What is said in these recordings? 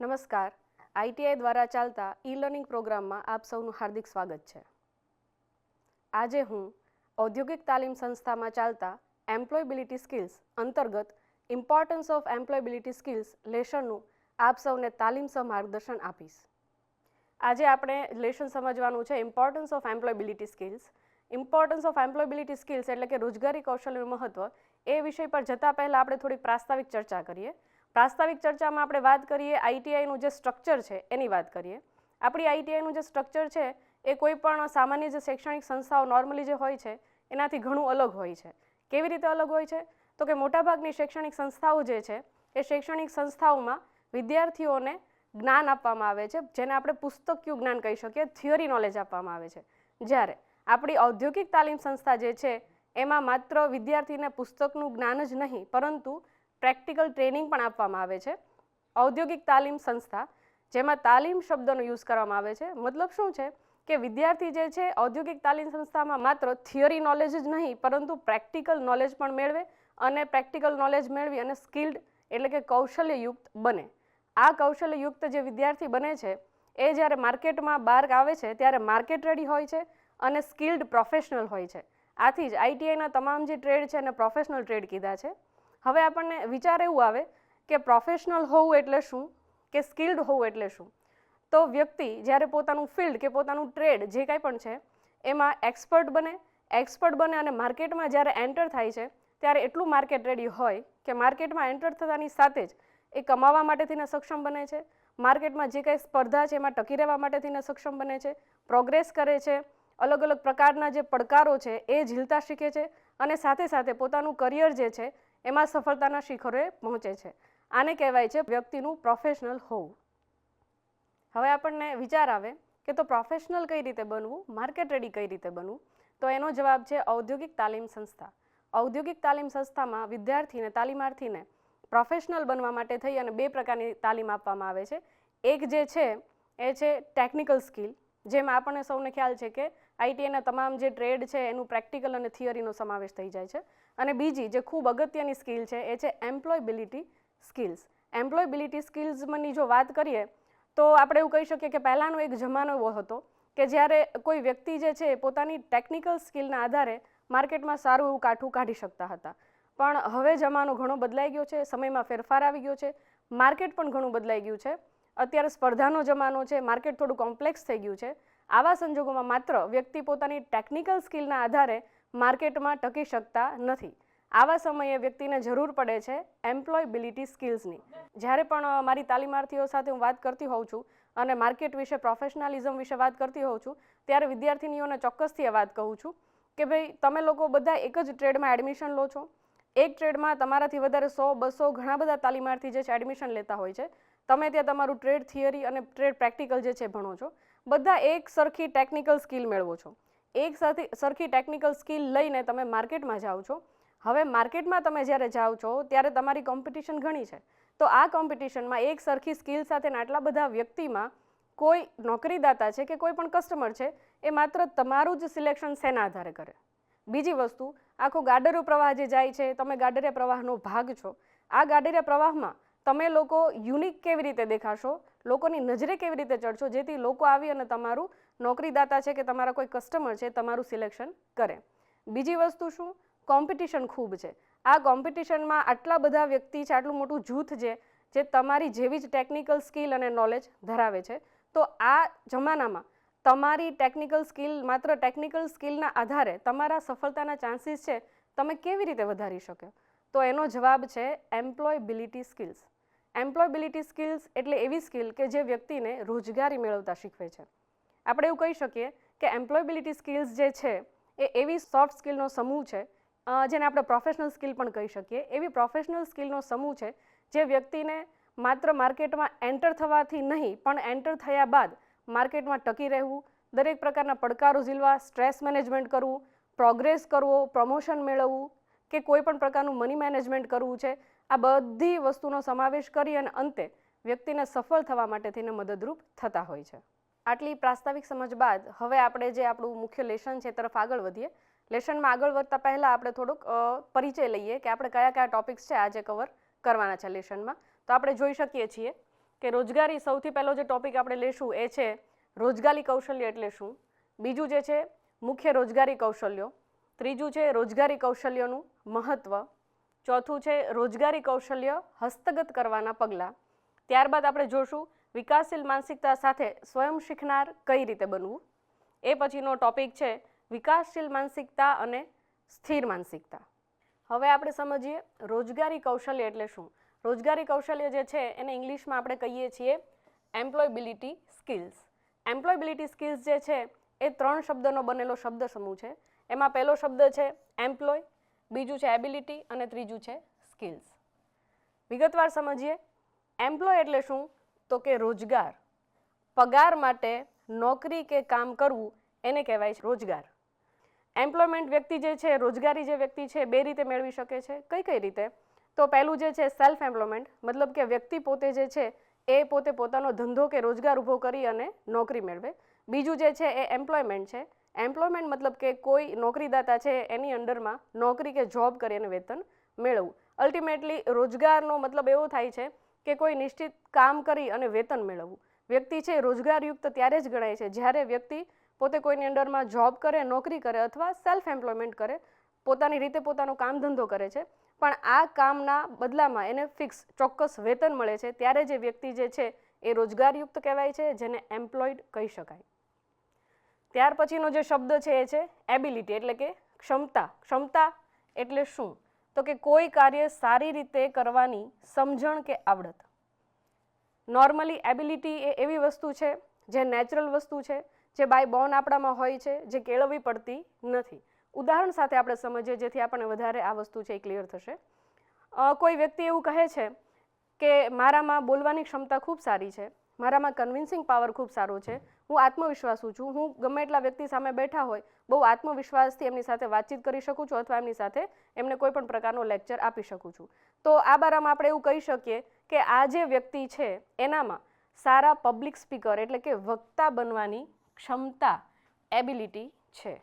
નમસ્કાર. આઈટીઆઈ દ્વારા ચાલતા ઈ-લર્નિંગ પ્રોગ્રામમાં આપ સૌનું હાર્દિક સ્વાગત છે. આજે હું ઔદ્યોગિક તાલીમ સંસ્થામાં ચાલતા એમ્પ્લોયબિલિટી સ્કિલ્સ અંતર્ગત ઇમ્પોર્ટન્સ ઓફ એમ્પ્લોયબિલિટી સ્કિલ્સ લેશનનું આપ સૌને તાલીમસર માર્ગદર્શન આપીશ. આજે આપણે લેશન સમજવાનું છે importance of employability skills. Importance of employability skills એટલે કે રોજગારી કૌશલ્યનું મહત્વ. એ વિષય પર જતાં પહેલાં આપણે થોડીક પ્રાસ્તાવિક ચર્ચા કરીએ. પ્રાસ્તાવિક ચર્ચામાં આપણે વાત કરીએ આઈટીઆઈનું જે સ્ટ્રક્ચર છે એની વાત કરીએ. આપણી આઈટીઆઈનું જે સ્ટ્રક્ચર છે એ કોઈ પણ સામાન્ય જે શૈક્ષણિક સંસ્થાઓ નોર્મલી જે હોય છે એનાથી ઘણું અલગ હોય છે. કેવી રીતે અલગ હોય છે? તો કે મોટાભાગની શૈક્ષણિક સંસ્થાઓ જે છે એ શૈક્ષણિક સંસ્થાઓમાં વિદ્યાર્થીઓને જ્ઞાન આપવામાં આવે છે, જેને આપણે પુસ્તકીય જ્ઞાન કહી શકીએ, થિયરી નોલેજ આપવામાં આવે છે. જ્યારે આપણી ઔદ્યોગિક તાલીમ સંસ્થા જે છે એમાં માત્ર વિદ્યાર્થીને પુસ્તકનું જ્ઞાન જ નહીં પરંતુ પ્રેક્ટિકલ ટ્રેનિંગ પણ આપવામાં આવે છે. ઔદ્યોગિક તાલીમ સંસ્થા જેમાં તાલીમ શબ્દનો યુઝ કરવામાં આવે છે. મતલબ શું છે કે વિદ્યાર્થી જે છે ઔદ્યોગિક તાલીમ સંસ્થામાં માત્ર થિયરી નોલેજ જ નહીં પરંતુ પ્રેક્ટિકલ નોલેજ પણ મેળવે અને પ્રેક્ટિકલ નોલેજ મેળવી અને સ્કિલ્ડ એટલે કે કૌશલ્યયુક્ત બને. આ કૌશલ્યયુક્ત જે વિદ્યાર્થી બને છે એ જ્યારે માર્કેટમાં બહાર આવે છે ત્યારે માર્કેટ રેડી હોય છે અને સ્કિલ્ડ પ્રોફેશનલ હોય છે. આથી જ આઈટીઆઈના તમામ જે ટ્રેડ છે એને પ્રોફેશનલ ટ્રેડ કીધા છે. હવે આપણને વિચાર એવું આવે કે પ્રોફેશનલ હોવું એટલે શું, કે સ્કિલ્ડ હોવું એટલે શું? તો વ્યક્તિ જ્યારે પોતાનું ફિલ્ડ કે પોતાનું ટ્રેડ જે કાંઈ પણ છે એમાં એક્સપર્ટ બને અને માર્કેટમાં જ્યારે એન્ટર થાય છે ત્યારે એટલું માર્કેટ રેડી હોય કે માર્કેટમાં એન્ટર થતાની સાથે જ એ કમાવા માટેથીને સક્ષમ બને છે, માર્કેટમાં જે કાંઈ સ્પર્ધા છે એમાં ટકી રહેવા માટેથીને સક્ષમ બને છે, પ્રોગ્રેસ કરે છે, અલગ અલગ પ્રકારના જે પડકારો છે એ ઝીલતા શીખે છે અને સાથે સાથે પોતાનું કરિયર જે છે એમાં સફળતાના શિખરોએ પહોંચે છે. આને કહેવાય છે વ્યક્તિનું પ્રોફેશનલ હોવું. હવે આપણને વિચાર આવે કે તો પ્રોફેશનલ કઈ રીતે બનવું, માર્કેટ રેડી કઈ રીતે બનવું? તો એનો જવાબ છે ઔદ્યોગિક તાલીમ સંસ્થા. ઔદ્યોગિક તાલીમ સંસ્થામાં વિદ્યાર્થીને તાલીમાર્થીને પ્રોફેશનલ બનવા માટે થઈ અને બે પ્રકારની તાલીમ આપવામાં આવે છે. એક જે છે એ છે ટેકનિકલ સ્કિલ, જેમાં આપણને સૌને ખ્યાલ છે કે આઈટીઆઈના તમામ જે ટ્રેડ છે એનું પ્રેક્ટિકલ અને થિયરીનો સમાવેશ થઈ જાય છે. અને બીજી જે ખૂબ અગત્યની સ્કિલ છે એ છે એમ્પ્લોયબિલિટી સ્કિલ્સ. એમ્પ્લોયબિલિટી સ્કિલ્સની જો વાત કરીએ તો આપણે એવું કહી શકીએ કે પહેલાંનો એક જમાનો એવો હતો કે જ્યારે કોઈ વ્યક્તિ જે છે પોતાની ટેકનિકલ સ્કિલના આધારે માર્કેટમાં સારું એવું કાઠું કાઢી શકતા હતા. પણ હવે જમાનો ઘણો બદલાઈ ગયો છે, સમયમાં ફેરફાર આવી ગયો છે, માર્કેટ પણ ઘણું બદલાઈ ગયું છે. અત્યારે સ્પર્ધાનો જમાનો છે, માર્કેટ થોડું કોમ્પ્લેક્સ થઈ ગયું છે. આવા સંજોગોમાં માત્ર વ્યક્તિ પોતાની ટેકનિકલ સ્કિલના આધારે માર્કેટમાં ટકી શકતા નથી. આવા સમયે વ્યક્તિને જરૂર પડે છે એમ્પ્લોયબિલિટી સ્કિલ્સની. જ્યારે પણ મારી તાલીમાર્થીઓ સાથે હું વાત કરતી હોઉં છું અને માર્કેટ વિશે, પ્રોફેશનલિઝમ વિશે વાત કરતી હોઉં છું ત્યારે વિદ્યાર્થીનીઓને ચોક્કસથી એ વાત કહું છું કે ભાઈ તમે લોકો બધા એક જ ટ્રેડમાં એડમિશન લો છો. એક ટ્રેડમાં તમારાથી વધારે 100-200 ઘણા બધા તાલીમાર્થી જે છે એડમિશન લેતા હોય છે. તમે ત્યાં તમારું ટ્રેડ થિયરી અને ટ્રેડ પ્રેક્ટિકલ જે છે ભણો છો. બધા એક સરખી ટેકનિકલ સ્કિલ મેળવો છો. એક સરખી ટેકનિકલ સ્કિલ લઈને તમે માર્કેટમાં જાઓ છો. હવે માર્કેટમાં તમે જ્યારે જાઓ છો ત્યારે તમારી કોમ્પિટિશન ઘણી છે. તો આ કોમ્પિટિશનમાં એક સરખી સ્કિલ સાથે આટલા બધા વ્યક્તિમાં કોઈ નોકરીદાતા છે કે કોઈ પણ કસ્ટમર છે એ માત્ર તમારું જ સિલેક્શન શેના આધારે કરે? બીજી વસ્તુ, આખો ગાડરિયો પ્રવાહ જે જાય છે, તમે ગાડરિયા પ્રવાહનો ભાગ છો. આ ગાડરિયા પ્રવાહમાં તમે લોકો યુનિક કેવી રીતે દેખાશો, લોકોની નજરે કેવી રીતે ચડશો જેથી લોકો આવી અને તમારું નોકરીદાતા છે કે તમારા કોઈ કસ્ટમર છે તમારું સિલેક્શન કરે. બીજી વસ્તુ શું? કોમ્પિટિશન ખૂબ છે. આ કોમ્પિટિશનમાં આટલા બધા વ્યક્તિ છે, આટલું મોટું જૂથ છે જે તમારી જેવી જ ટેકનિકલ સ્કિલ અને નોલેજ ધરાવે છે. તો આ જમાનામાં તમારી ટેકનિકલ સ્કિલ, માત્ર ટેકનિકલ સ્કિલના આધારે તમારા સફળતાના ચાન્સીસ છે તમે કેવી રીતે વધારી શકો? તો એનો જવાબ છે એમ્પ્લોયબિલિટી સ્કિલ્સ. એમ્પ્લોયબિલિટી સ્કિલ્સ એટલે એવી સ્કિલ કે જે વ્યક્તિને રોજગારી મેળવતા શીખવે છે. આપણે એવું કહી શકીએ કે એમ્પ્લોયબિલિટી સ્કિલ્સ જે છે એ એવી સોફ્ટ સ્કિલનો સમૂહ છે જેને આપણે પ્રોફેશનલ સ્કિલ પણ કહી શકીએ. એવી પ્રોફેશનલ સ્કિલનો સમૂહ છે જે વ્યક્તિને માત્ર માર્કેટમાં એન્ટર થવાથી નહીં પણ એન્ટર થયા બાદ માર્કેટમાં ટકી રહેવું, દરેક પ્રકારના પડકારો ઝીલવા, સ્ટ્રેસ મેનેજમેન્ટ કરવું, પ્રોગ્રેસ કરવો, પ્રમોશન મેળવવું કે કોઈ પણ પ્રકારનું મની મેનેજમેન્ટ કરવું છે. આ બધી વસ્તુનો સમાવેશ કરી અને અંતે વ્યક્તિને સફળ થવા માટેથીને મદદરૂપ થતા હોય છે. આટલી પ્રાસ્તાવિક સમજ બાદ હવે આપણે જે આપણું મુખ્ય લેશન છે તરફ આગળ વધીએ. લેશનમાં આગળ વધતા પહેલાં આપણે થોડુંક પરિચય લઈએ કે આપણે કયા કયા ટોપિક્સ છે આજે કવર કરવાના છે લેશનમાં. તો આપણે જોઈ શકીએ છીએ કે રોજગારી સૌથી પહેલો જે ટોપિક આપણે લેશું એ છે રોજગારી કૌશલ્ય એટલે શું, બીજું જે છે મુખ્ય રોજગારી કૌશલ્યો, ત્રીજું છે રોજગારી કૌશલ્યોનું મહત્ત્વ, ચોથું છે રોજગારી કૌશલ્ય હસ્તગત કરવાના પગલાં, ત્યારબાદ આપણે જોશું વિકાસશીલ માનસિકતા સાથે સ્વયં શીખનાર કઈ રીતે બનવું, એ પછીનો ટોપિક છે વિકાસશીલ માનસિકતા અને સ્થિર માનસિકતા. હવે આપણે સમજીએ રોજગારી કૌશલ્ય એટલે શું. રોજગારી કૌશલ્ય જે છે એને ઇંગ્લિશમાં આપણે કહીએ છીએ એમ્પ્લોયબિલિટી સ્કિલ્સ. એમ્પ્લોયબિલિટી સ્કિલ્સ જે છે એ 3 શબ્દનો બનેલો શબ્દ સમૂહ છે. એમાં પહેલો શબ્દ છે એમ્પ્લોય, બીજું છે એબિલિટી અને ત્રીજું છે સ્કિલ્સ. વિગતવાર સમજીએ. એમ્પ્લોય એટલે શું તો કે રોજગાર, પગાર માટે નોકરી કે કામ કરવું એને કહેવાય છે રોજગાર. એમ્પ્લોયમેન્ટ વ્યક્તિ જે છે રોજગારી જે વ્યક્તિ છે બે રીતે મેળવી શકે છે. કઈ રીતે? તો પહેલું જે છે સેલ્ફ એમ્પ્લોયમેન્ટ, મતલબ કે વ્યક્તિ પોતે જે છે એ પોતે પોતાનો ધંધો કે રોજગાર ઊભો કરી અને નોકરી મેળવે. બીજું જે છે એ એમ્પ્લોયમેન્ટ છે. એમ્પ્લોયમેન્ટ મતલબ કે કોઈ નોકરીદાતા છે એની અંડરમાં નોકરી કે જોબ કરી અને વેતન મેળવવું. અલ્ટિમેટલી રોજગારનો મતલબ એવો થાય છે કે કોઈ નિશ્ચિત કામ કરી અને વેતન મેળવવું. વ્યક્તિ છે રોજગારયુક્ત ત્યારે જ ગણાય છે જ્યારે વ્યક્તિ પોતે કોઈની અંડરમાં જોબ કરે, નોકરી કરે અથવા સેલ્ફ એમ્પ્લોયમેન્ટ કરે, પોતાની રીતે પોતાનો કામ ધંધો કરે છે, પણ આ કામના બદલામાં એને ફિક્સ ચોક્કસ વેતન મળે છે, ત્યારે જે વ્યક્તિ જે છે એ રોજગારયુક્ત કહેવાય છે, જેને એમ્પ્લોયડ કહી શકાય. ત્યાર પછીનો જે શબ્દ છે એ છે એબિલિટી એટલે કે ક્ષમતા. ક્ષમતા એટલે શું તો કે કોઈ કાર્ય સારી રીતે કરવાની સમજણ કે આવડત. નોર્મલી એબિલિટી એ એવી વસ્તુ છે જે નેચરલ વસ્તુ છે, જે બાય બોર્ન આપણામાં હોય છે, જે કેળવવી પડતી નથી. ઉદાહરણ સાથે આપણે સમજીએ જેથી આપણને વધારે આ વસ્તુ છે એ ક્લિયર થશે. કોઈ વ્યક્તિ એવું કહે છે કે મારામાં બોલવાની ક્ષમતા ખૂબ સારી છે, મારામાં કન્વિન્સિંગ પાવર ખૂબ સારો છે, હું આત્મવિશ્વાસુ છું, હું ગમે એટલા વ્યક્તિ સામે બેઠા હોય બહુ આત્મવિશ્વાસથી એમની સાથે વાતચીત કરી શકું છું અથવા એમની સાથે એમને કોઈ પણ પ્રકારનો લેક્ચર આપી શકું છું. તો આ બારામાં આપણે એવું કહી શકીએ કે આ જે વ્યક્તિ છે એનામાં સારા પબ્લિક સ્પીકર એટલે કે વક્તા બનવાની ક્ષમતા એબિલિટી છે.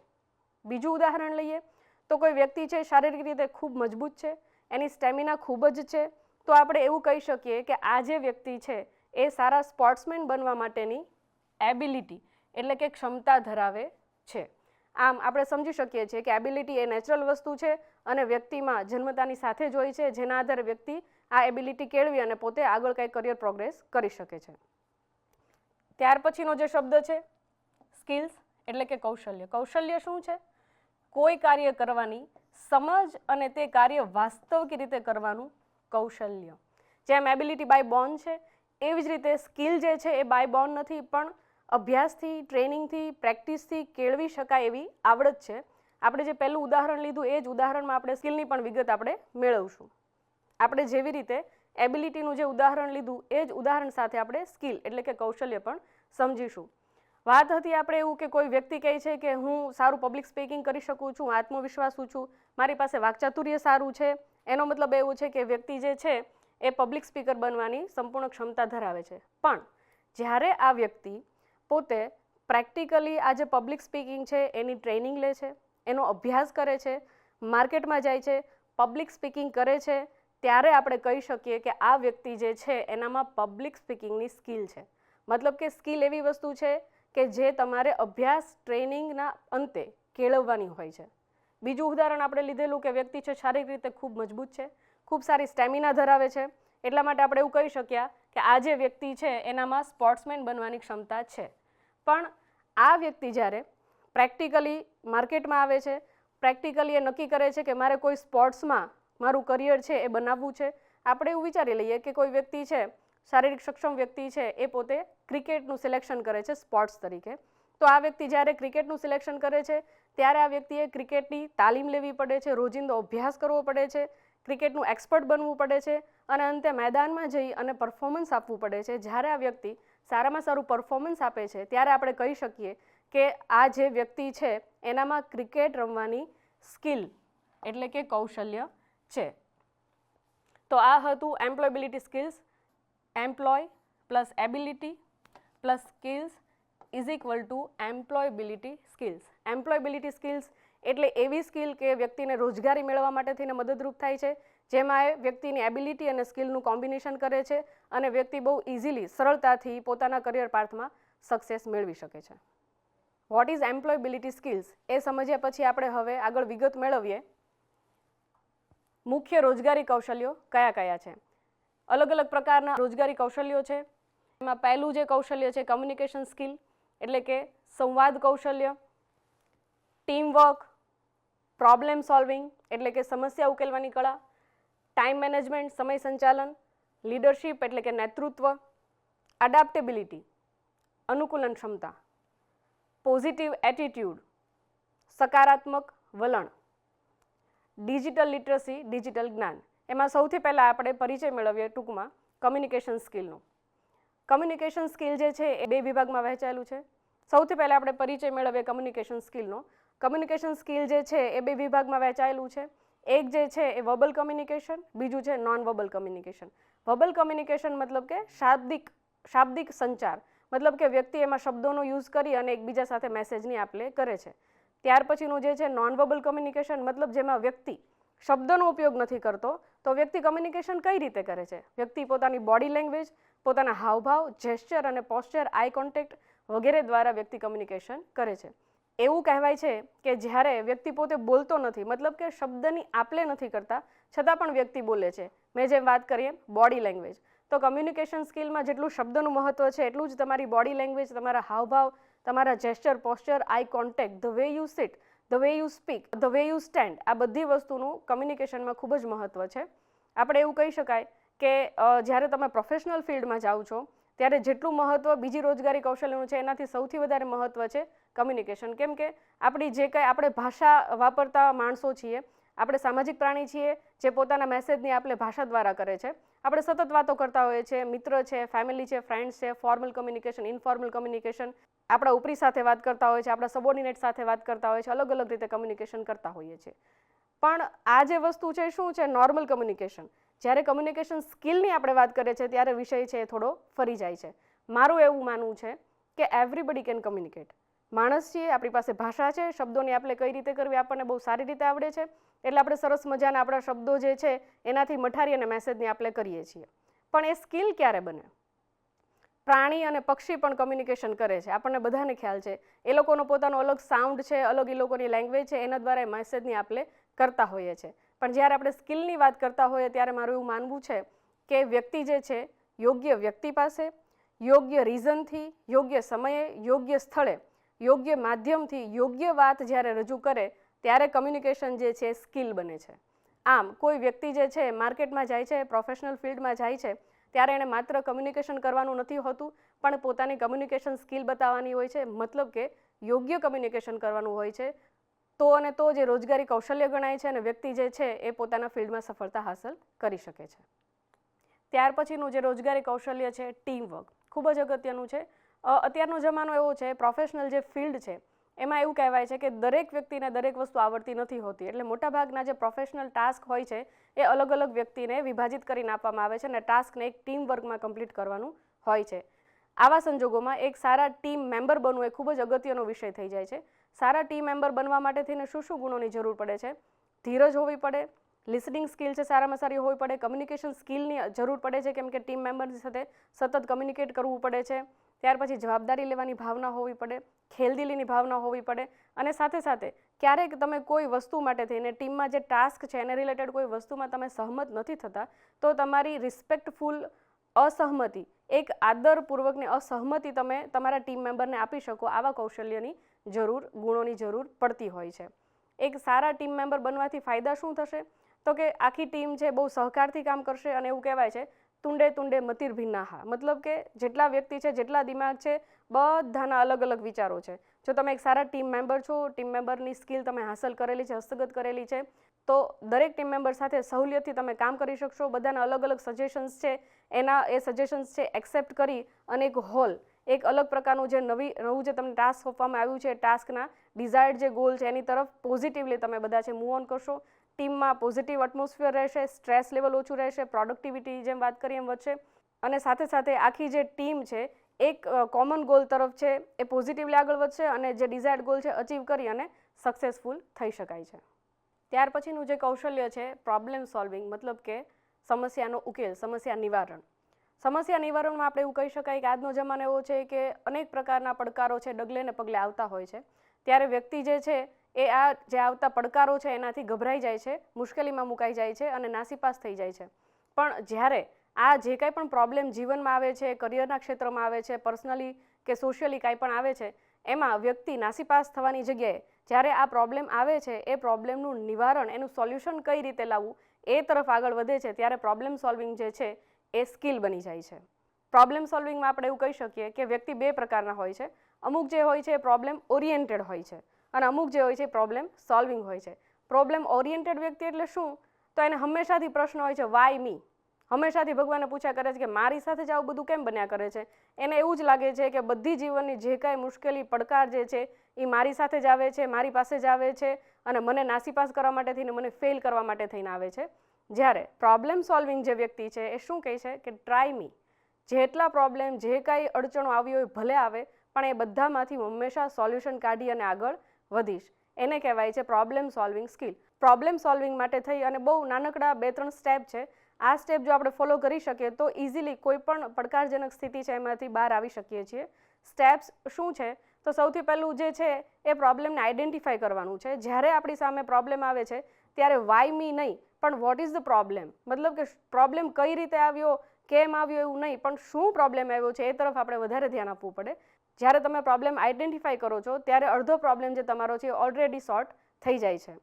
બીજું ઉદાહરણ લઈએ તો કોઈ વ્યક્તિ છે શારીરિક રીતે ખૂબ મજબૂત છે, એની સ્ટેમિના ખૂબ જ છે, તો આપણે એવું કહી શકીએ કે આ જે વ્યક્તિ છે એ સારા સ્પોર્ટ્સમેન બનવા માટેની એબિલિટી એટલે કે ક્ષમતા ધરાવે છે. આમ આપણે સમજી શકીએ છીએ કે એબિલિટી એ નેચરલ વસ્તુ છે અને વ્યક્તિમાં જન્મતાની સાથે જ હોય છે, જેના આધારે વ્યક્તિ આ એબિલિટી કેળવી અને પોતે આગળ કંઈ કરિયર પ્રોગ્રેસ કરી શકે છે. ત્યાર પછીનો જે શબ્દ છે સ્કિલ્સ એટલે કે કૌશલ્ય. કૌશલ્ય શું છે? કોઈ કાર્ય કરવાની સમજ અને તે કાર્ય વાસ્તવિક રીતે કરવાનું કૌશલ્ય. જેમ એબિલિટી બાય બોર્ન છે એવી જ રીતે સ્કિલ જે છે એ બાય બોર્ન નથી, પણ અભ્યાસથી, ટ્રેનિંગથી, પ્રેક્ટિસથી કેળવી શકાય એવી આવડત છે. આપણે જે પહેલું ઉદાહરણ લીધું એ જ ઉદાહરણમાં આપણે સ્કિલની પણ વિગત આપણે મેળવશું. આપણે જેવી રીતે એબિલિટીનું જે ઉદાહરણ લીધું એ જ ઉદાહરણ સાથે આપણે સ્કિલ એટલે કે કૌશલ્ય પણ સમજીશું. વાત હતી આપણે એવું કે કોઈ વ્યક્તિ કહે છે કે હું સારું પબ્લિક સ્પીકિંગ કરી શકું છું, આત્મવિશ્વાસુ છું, મારી પાસે વાકચાતુર્ય સારું છે. એનો મતલબ એવું છે કે વ્યક્તિ જે છે એ પબ્લિક સ્પીકર બનવાની સંપૂર્ણ ક્ષમતા ધરાવે છે. પણ જ્યારે આ વ્યક્તિ પોતે પ્રેક્ટિકલી આ જે પબ્લિક સ્પીકિંગ છે એની ટ્રેનિંગ લે છે, એનો અભ્યાસ કરે છે, માર્કેટમાં જાય છે, પબ્લિક સ્પીકિંગ કરે છે, ત્યારે આપણે કહી શકીએ કે આ વ્યક્તિ જે છે એનામાં પબ્લિક સ્પીકિંગની સ્કિલ છે. મતલબ કે સ્કિલ એવી વસ્તુ છે કે જે તમારે અભ્યાસ ટ્રેનિંગના અંતે કેળવવાની હોય છે. બીજું ઉદાહરણ આપણે લીધેલું કે વ્યક્તિ છે શારીરિક રીતે ખૂબ મજબૂત છે, ખૂબ સારી સ્ટેમિના ધરાવે છે, એટલા માટે આપણે એવું કહી શક્યા કે આ જે વ્યક્તિ છે એનામાં સ્પોર્ટ્સમેન બનવાની ક્ષમતા છે. પણ આ વ્યક્તિ જ્યારે પ્રેક્ટિકલી માર્કેટમાં આવે છે, પ્રેક્ટિકલી એ નક્કી કરે છે કે મારે કોઈ સ્પોર્ટ્સમાં મારું કરિયર છે એ બનાવવું છે. આપણે એવું વિચારી લઈએ કે કોઈ વ્યક્તિ છે શારીરિક સક્ષમ વ્યક્તિ છે એ પોતે ક્રિકેટનું સિલેક્શન કરે છે સ્પોર્ટ્સ તરીકે. તો આ વ્યક્તિ જ્યારે ક્રિકેટનું સિલેક્શન કરે છે ત્યારે આ વ્યક્તિએ ક્રિકેટની તાલીમ લેવી પડે છે, રોજિંદો અભ્યાસ કરવો પડે છે, ક્રિકેટનું એક્સપર્ટ બનવું પડે છે અને અંતે મેદાનમાં જઈ અને પરફોર્મન્સ આપવું પડે છે. જ્યારે આ વ્યક્તિ સારામાં સારું પરફોર્મન્સ આપે છે ત્યારે આપણે કહી શકીએ કે આ જે વ્યક્તિ છે એનામાં ક્રિકેટ રમવાની સ્કિલ એટલે કે કૌશલ્ય છે. તો આ હતું employability skills. Employ plus ability plus skills is equal to employability skills. Employability skills એટલે એવી સ્કિલ કે વ્યક્તિને રોજગારી મેળવવા માટે થઈને મદદરૂપ થાય છે, જેમાં એ વ્યક્તિની એબિલિટી અને સ્કિલનું કોમ્બિનેશન કરે છે અને વ્યક્તિ બહુ ઇઝીલી સરળતાથી પોતાના કરિયર પાથમાં સક્સેસ મેળવી શકે છે. વોટ ઇઝ એમ્પ્લોયબિલિટી સ્કિલ્સ એ સમજ્યા પછી આપણે હવે આગળ વિગત મેળવીએ. મુખ્ય રોજગારી કૌશલ્યો કયા કયા છે? અલગ અલગ પ્રકારના રોજગારી કૌશલ્યો છે. એમાં પહેલું જે કૌશલ્ય છે કમ્યુનિકેશન સ્કિલ, એટલે કે સંવાદ કૌશલ્ય, ટીમવર્ક, પ્રોબ્લેમ સોલ્વિંગ એટલે કે સમસ્યા ઉકેલવાની કળા, ટાઈમ મેનેજમેન્ટ સમય સંચાલન, લીડરશિપ એટલે કે નેતૃત્વ, એડેપ્ટેબિલિટી અનુકૂલન ક્ષમતા, પોઝિટિવ એટીટ્યૂડ સકારાત્મક વલણ, ડિજિટલ લિટરસી ડિજિટલ જ્ઞાન. એમાં સૌથી પહેલાં આપણે પરિચય મેળવીએ ટૂંકમાં કમ્યુનિકેશન સ્કિલનો. કમ્યુનિકેશન સ્કિલ જે છે એ બે વિભાગમાં વહેંચાયેલું છે. સૌથી પહેલાં આપણે પરિચય મેળવીએ કમ્યુનિકેશન સ્કિલનો. કમ્યુનિકેશન સ્કિલ જે છે એ બે વિભાગમાં વહેંચાયેલું છે. એક જે છે એ વર્બલ કમ્યુનિકેશન, બીજું છે non verbal communication. Verbal communication મતલબ કે શાબ્દિક સંચાર, મતલબ કે વ્યક્તિ એમાં શબ્દોનો યુઝ કરી અને એકબીજા સાથે મેસેજની આપ-લે કરે છે. ત્યાર પછીનું જે છે નોન વર્બલ કમ્યુનિકેશન, મતલબ જેમાં વ્યક્તિ શબ્દનો ઉપયોગ નથી કરતો, તો વ્યક્તિ કમ્યુનિકેશન કઈ રીતે કરે છે? વ્યક્તિ પોતાની બોડી લેંગ્વેજ, પોતાના હાવભાવ, જેસ્ચર અને પોસ્ચર, આઈ કોન્ટેક્ટ વગેરે દ્વારા વ્યક્તિ કમ્યુનિકેશન કરે છે. એવું કહેવાય છે કે જ્યારે વ્યક્તિ પોતે બોલતો નથી, મતલબ કે શબ્દની આપ-લે નથી કરતા, છતાં પણ વ્યક્તિ બોલે છે. મેં જેમ વાત કરીએ બોડી લેંગ્વેજ, તો કમ્યુનિકેશન સ્કિલમાં જેટલું શબ્દનું મહત્ત્વ છે એટલું જ તમારી બોડી લેંગ્વેજ, તમારા હાવભાવ, તમારા gesture, posture, eye contact, the way you seat, the way you speak, the way you stand, આ બધી વસ્તુનું કમ્યુનિકેશનમાં ખૂબ જ મહત્ત્વ છે. આપણે એવું કહી શકાય કે જ્યારે તમે પ્રોફેશનલ ફિલ્ડમાં જાઓ છો ત્યારે જેટલું મહત્ત્વ બીજી રોજગારી કૌશલ્યનું છે એનાથી સૌથી વધારે મહત્ત્વ છે કમ્યુનિકેશન. કેમ કે આપણી જે કંઈ આપણે ભાષા વાપરતા માણસો છીએ, આપણે સામાજિક પ્રાણી છીએ જે પોતાના મેસેજની આપ-લે ભાષા દ્વારા કરે છે. આપણે સતત વાતો કરતા હોઈએ છીએ, મિત્ર છે, ફેમિલી છે, ફ્રેન્ડ્સ છે, ફોર્મલ કમ્યુનિકેશન, ઇનફોર્મલ કમ્યુનિકેશન, આપણા ઉપરી સાથે વાત કરતા હોઈએ છીએ, આપણા સબોર્ડિનેટ સાથે વાત કરતા હોઈએ છીએ, અલગ અલગ રીતે કમ્યુનિકેશન કરતા હોઈએ છીએ. પણ આ જે વસ્તુ છે શું છે? Normal communication. જ્યારે કમ્યુનિકેશન સ્કિલની આપણે વાત કરીએ છીએ ત્યારે વિષય છે એ થોડો ફરી જાય છે. મારું એવું માનવું છે કે એવરીબડી કેન કમ્યુનિકેટ. માણસ છીએ, આપણી પાસે ભાષા છે, શબ્દોની આપ-લે કઈ રીતે કરવી આપણને બહુ સારી રીતે આવડે છે, એટલે આપણે સરસ મજાના આપણા શબ્દો જે છે એનાથી મઠારી અને મેસેજની આપ-લે કરીએ છીએ. પણ એ સ્કિલ ક્યારે બને? પ્રાણી અને પક્ષી પણ કમ્યુનિકેશન કરે છે, આપણને બધાને ખ્યાલ છે. એ લોકોનો પોતાનો અલગ સાઉન્ડ છે, અલગ એ લોકોની લેંગ્વેજ છે, એના દ્વારા એ મેસેજની આપ-લે કરતા હોઈએ છીએ. પણ જ્યારે આપણે સ્કિલની વાત કરતા હોઈએ ત્યારે મારું એવું માનવું છે કે વ્યક્તિ જે છે યોગ્ય વ્યક્તિ પાસે, યોગ્ય રીઝનથી, યોગ્ય સમયે, યોગ્ય સ્થળે, યોગ્ય માધ્યમથી યોગ્ય વાત જ્યારે રજૂ કરે ત્યારે કમ્યુનિકેશન જે છે સ્કિલ બને છે. આમ કોઈ વ્યક્તિ જે છે માર્કેટમાં જાય છે, પ્રોફેશનલ ફિલ્ડમાં જાય છે, ત્યારે એણે માત્ર કમ્યુનિકેશન કરવાનું નથી હોતું, પણ પોતાની કમ્યુનિકેશન સ્કિલ બતાવવાની હોય છે. મતલબ કે યોગ્ય કમ્યુનિકેશન કરવાનું હોય છે. તો અને તો જે રોજગારી કૌશલ્ય ગણાય છે અને વ્યક્તિ જે છે એ પોતાના ફિલ્ડમાં સફળતા હાંસલ કરી શકે છે. ત્યાર પછીનું જે રોજગારી કૌશલ્ય છે ટીમવર્ક, ખૂબ જ અગત્યનું છે. અત્યારનો જમાનો એવો છે, પ્રોફેશનલ જે ફિલ્ડ છે એમાં એવું કહેવાય છે કે દરેક વ્યક્તિને દરેક વસ્તુ આવડતી નથી હોતી, એટલે મોટાભાગના જે પ્રોફેશનલ ટાસ્ક હોય છે એ અલગ અલગ વ્યક્તિને વિભાજિત કરીને આપવામાં આવે છે અને ટાસ્કને એક ટીમ વર્કમાં કમ્પ્લીટ કરવાનું હોય છે. આવા સંજોગોમાં એક સારા ટીમ મેમ્બર બનવું એ ખૂબ જ અગત્યનો વિષય થઈ જાય છે. સારા ટીમ મેમ્બર બનવા માટે થઈને શું શું ગુણોની જરૂર પડે છે? ધીરજ હોવી પડે, લિસનિંગ સ્કિલ છે સારામાં સારી હોવી પડે, કમ્યુનિકેશન સ્કિલની જરૂર પડે છે કેમ કે ટીમ મેમ્બરની સાથે સતત કમ્યુનિકેટ કરવું પડે છે. ત્યાર પછી જવાબદારી લેવાની ભાવના હોવી પડે, ખેલદિલીની ભાવના હોવી પડે, અને સાથે સાથે ક્યારેક તમે કોઈ વસ્તુ માટે થઈને ટીમમાં જે ટાસ્ક છે એને રિલેટેડ કોઈ વસ્તુમાં તમે સહમત નથી થતા, તો તમારી રિસ્પેક્ટફુલ અસહમતિ, એક આદરપૂર્વકની અસહમતિ તમે તમારા ટીમ મેમ્બરને આપી શકો, આવા કૌશલ્યની ગુણોની જરૂર પડતી હોય છે. એક સારા ટીમ મેમ્બર બનવાથી ફાયદા શું થશે? તો કે આખી ટીમ છે બહુ સહકારથી કામ કરશે અને એવું કહેવાય છે તુંડે તુંડે મતિર ભિન્નાહા, મતલબ કે જેટલા વ્યક્તિ છે, જેટલા દિમાગ છે, બધાના અલગ અલગ વિચારો છે. જો તમે એક સારા ટીમ મેમ્બર છો, ટીમ મેમ્બરની સ્કિલ તમે હાંસલ કરેલી છે, હસ્તગત કરેલી છે, તો દરેક ટીમ મેમ્બર સાથે સહુલિયતથી તમે કામ કરી શકશો. બધાના અલગ અલગ સજેશન્સ છે, એ સજેશન્સ છે એક્સેપ્ટ કરી અને એક અલગ પ્રકારનું નવું જે તમને ટાસ્ક સોંપવામાં આવ્યું છે, ટાસ્કના ડિઝાયર્ડ જે ગોલ છે એની તરફ પોઝિટિવલી તમે બધા છે મૂવ ઓન કરશો. ટીમમાં પોઝિટિવ એટમોસ્ફિયર રહેશે, સ્ટ્રેસ લેવલ ઓછું રહેશે, પ્રોડક્ટિવિટી જેમ વાત કરીએ એમ વધશે, અને સાથે સાથે આખી જે ટીમ છે એક કોમન ગોલ તરફ છે એ પોઝિટિવલી આગળ વધશે અને જે ડિઝાયર્ડ ગોલ છે અચીવ કરી અને સક્સેસફુલ થઈ શકાય છે. ત્યાર પછીનું જે કૌશલ્ય છે પ્રોબ્લેમ સોલ્વિંગ, મતલબ કે સમસ્યાનો ઉકેલ, સમસ્યા નિવારણ. સમસ્યા નિવારણમાં આપણે એવું કહી શકાય કે આજનો જમાનો એવો છે કે અનેક પ્રકારના પડકારો છે ડગલે ને પગલે આવતા હોય છે. ત્યારે વ્યક્તિ જે છે એ આ જે આવતા પડકારો છે એનાથી ગભરાઈ જાય છે, મુશ્કેલીમાં મુકાઈ જાય છે અને નાસીપાસ થઈ જાય છે. પણ જ્યારે આ જે કાંઈ પણ પ્રોબ્લેમ જીવનમાં આવે છે, કરિયરના ક્ષેત્રમાં આવે છે, પર્સનલી કે સોશિયલી કાંઈ પણ આવે છે, એમાં વ્યક્તિ નાસીપાસ થવાની જગ્યાએ જ્યારે આ પ્રોબ્લેમ આવે છે એ પ્રોબ્લેમનું નિવારણ, એનું સોલ્યુશન કઈ રીતે લાવવું એ તરફ આગળ વધે છે, ત્યારે પ્રોબ્લેમ સોલ્વિંગ જે છે એ સ્કિલ બની જાય છે. પ્રોબ્લેમ સોલ્વિંગમાં આપણે એવું કહી શકીએ કે વ્યક્તિ બે પ્રકારના હોય છે. અમુક જે હોય છે એ પ્રોબ્લેમ ઓરિએન્ટેડ હોય છે અને અમુક જે હોય છે પ્રોબ્લેમ સોલ્વિંગ હોય છે. પ્રોબ્લેમ ઓરિએન્ટેડ વ્યક્તિ એટલે શું? તો એને હંમેશાથી પ્રશ્ન હોય છે વાય મી. હંમેશાથી ભગવાનને પૂછ્યા કરે છે કે મારી સાથે જ આવું બધું કેમ બન્યા કરે છે. એને એવું જ લાગે છે કે બધી જીવનની જે કાંઈ મુશ્કેલી, પડકાર જે છે એ મારી સાથે જ આવે છે, મારી પાસે જ આવે છે અને મને નાસીપાસ કરવા માટે થઈને, મને ફેલ કરવા માટે થઈને આવે છે. જ્યારે પ્રોબ્લેમ સોલ્વિંગ જે વ્યક્તિ છે એ શું કહે છે કે ટ્રાય મી. જેટલા પ્રોબ્લેમ, જે કાંઈ અડચણો આવી હોય ભલે આવે, પણ એ બધામાંથી હું હંમેશા સોલ્યુશન કાઢી અને આગળ વધીશ. એને કહેવાય છે problem solving skill. Problem solving માટે થઈ અને બહુ નાનકડા 2-3 સ્ટેપ છે. આ સ્ટેપ જો આપણે ફોલો કરી શકીએ તો ઇઝીલી કોઈ પણ પડકારજનક સ્થિતિ છે એમાંથી બહાર આવી શકીએ છીએ. સ્ટેપ્સ શું છે? તો સૌથી પહેલું જે છે એ પ્રોબ્લેમને આઈડેન્ટિફાઈ કરવાનું છે. જ્યારે આપણી સામે પ્રોબ્લેમ આવે છે ત્યારે વાય મી નહીં, પણ વોટ ઇઝ ધ પ્રોબ્લેમ. મતલબ કે પ્રોબ્લેમ કઈ રીતે આવ્યો, કેમ આવ્યો એવું નહીં, પણ શું પ્રોબ્લેમ આવ્યો છે એ તરફ આપણે વધારે ધ્યાન આપવું પડે. જ્યારે તમે પ્રોબ્લેમ આઈડેન્ટિફાઈ કરો છો ત્યારે અડધો પ્રોબ્લેમ જે તમારો છે ઓલરેડી સોર્ટ થઈ જાય છે.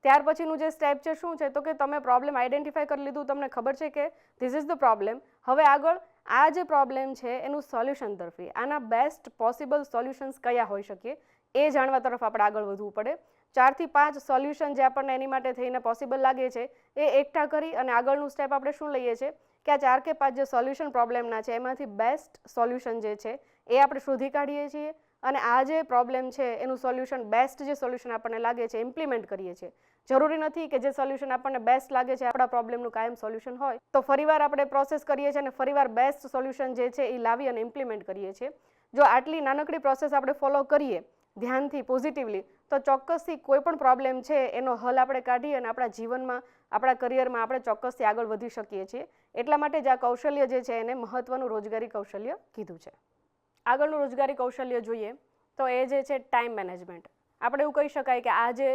ત્યાર પછીનું જે સ્ટેપ છે શું છે? તો કે તમે પ્રોબ્લેમ આઈડેન્ટિફાઈ કરી લીધું, તમને ખબર છે કે ધીસ ઇઝ ધ પ્રોબ્લેમ. હવે આગળ આ જે પ્રોબ્લેમ છે એનું સોલ્યુશન તરફી, આના બેસ્ટ પોસિબલ સોલ્યુશન્સ કયા હોઈ શકે એ જાણવા તરફ આપણે આગળ વધવું પડે. 4 થી 5 સોલ્યુશન જે આપણને એની માટે થઈને પોસિબલ લાગે છે એ એકઠા કરી અને આગળનું સ્ટેપ આપણે શું લઈએ છીએ કે આ 4 કે 5 જે સોલ્યુશન પ્રોબ્લેમના છે એમાંથી બેસ્ટ સોલ્યુશન જે છે એ આપણે શોધી કાઢીએ છીએ અને આ જે પ્રોબ્લેમ છે એનું સોલ્યુશન, બેસ્ટ જે સોલ્યુશન આપણને લાગે છે ઇમ્પ્લિમેન્ટ કરીએ છીએ. જરૂરી નથી કે જે સોલ્યુશન આપણને બેસ્ટ લાગે છે આપણા પ્રોબ્લેમનું કાયમ સોલ્યુશન હોય. તો ફરીવાર આપણે પ્રોસેસ કરીએ છીએ અને ફરીવાર બેસ્ટ સોલ્યુશન જે છે એ લાવી અને ઇમ્પ્લિમેન્ટ કરીએ છીએ. જો આટલી નાનકડી પ્રોસેસ આપણે ફોલો કરીએ ધ્યાનથી, પોઝિટિવલી, તો ચોક્કસથી કોઈ પણ પ્રોબ્લેમ છે એનો હલ આપણે કાઢી અને આપણા જીવનમાં, આપણા કરિયરમાં આપણે ચોક્કસથી આગળ વધી શકીએ છીએ. એટલા માટે જ આ કૌશલ્ય જે છે એને મહત્વનું રોજગારી કૌશલ્ય કીધું છે. આગળનું રોજગારી કૌશલ્ય જોઈએ તો એ જે છે ટાઈમ મેનેજમેન્ટ. આપણે એવું કહી શકાય કે આ જે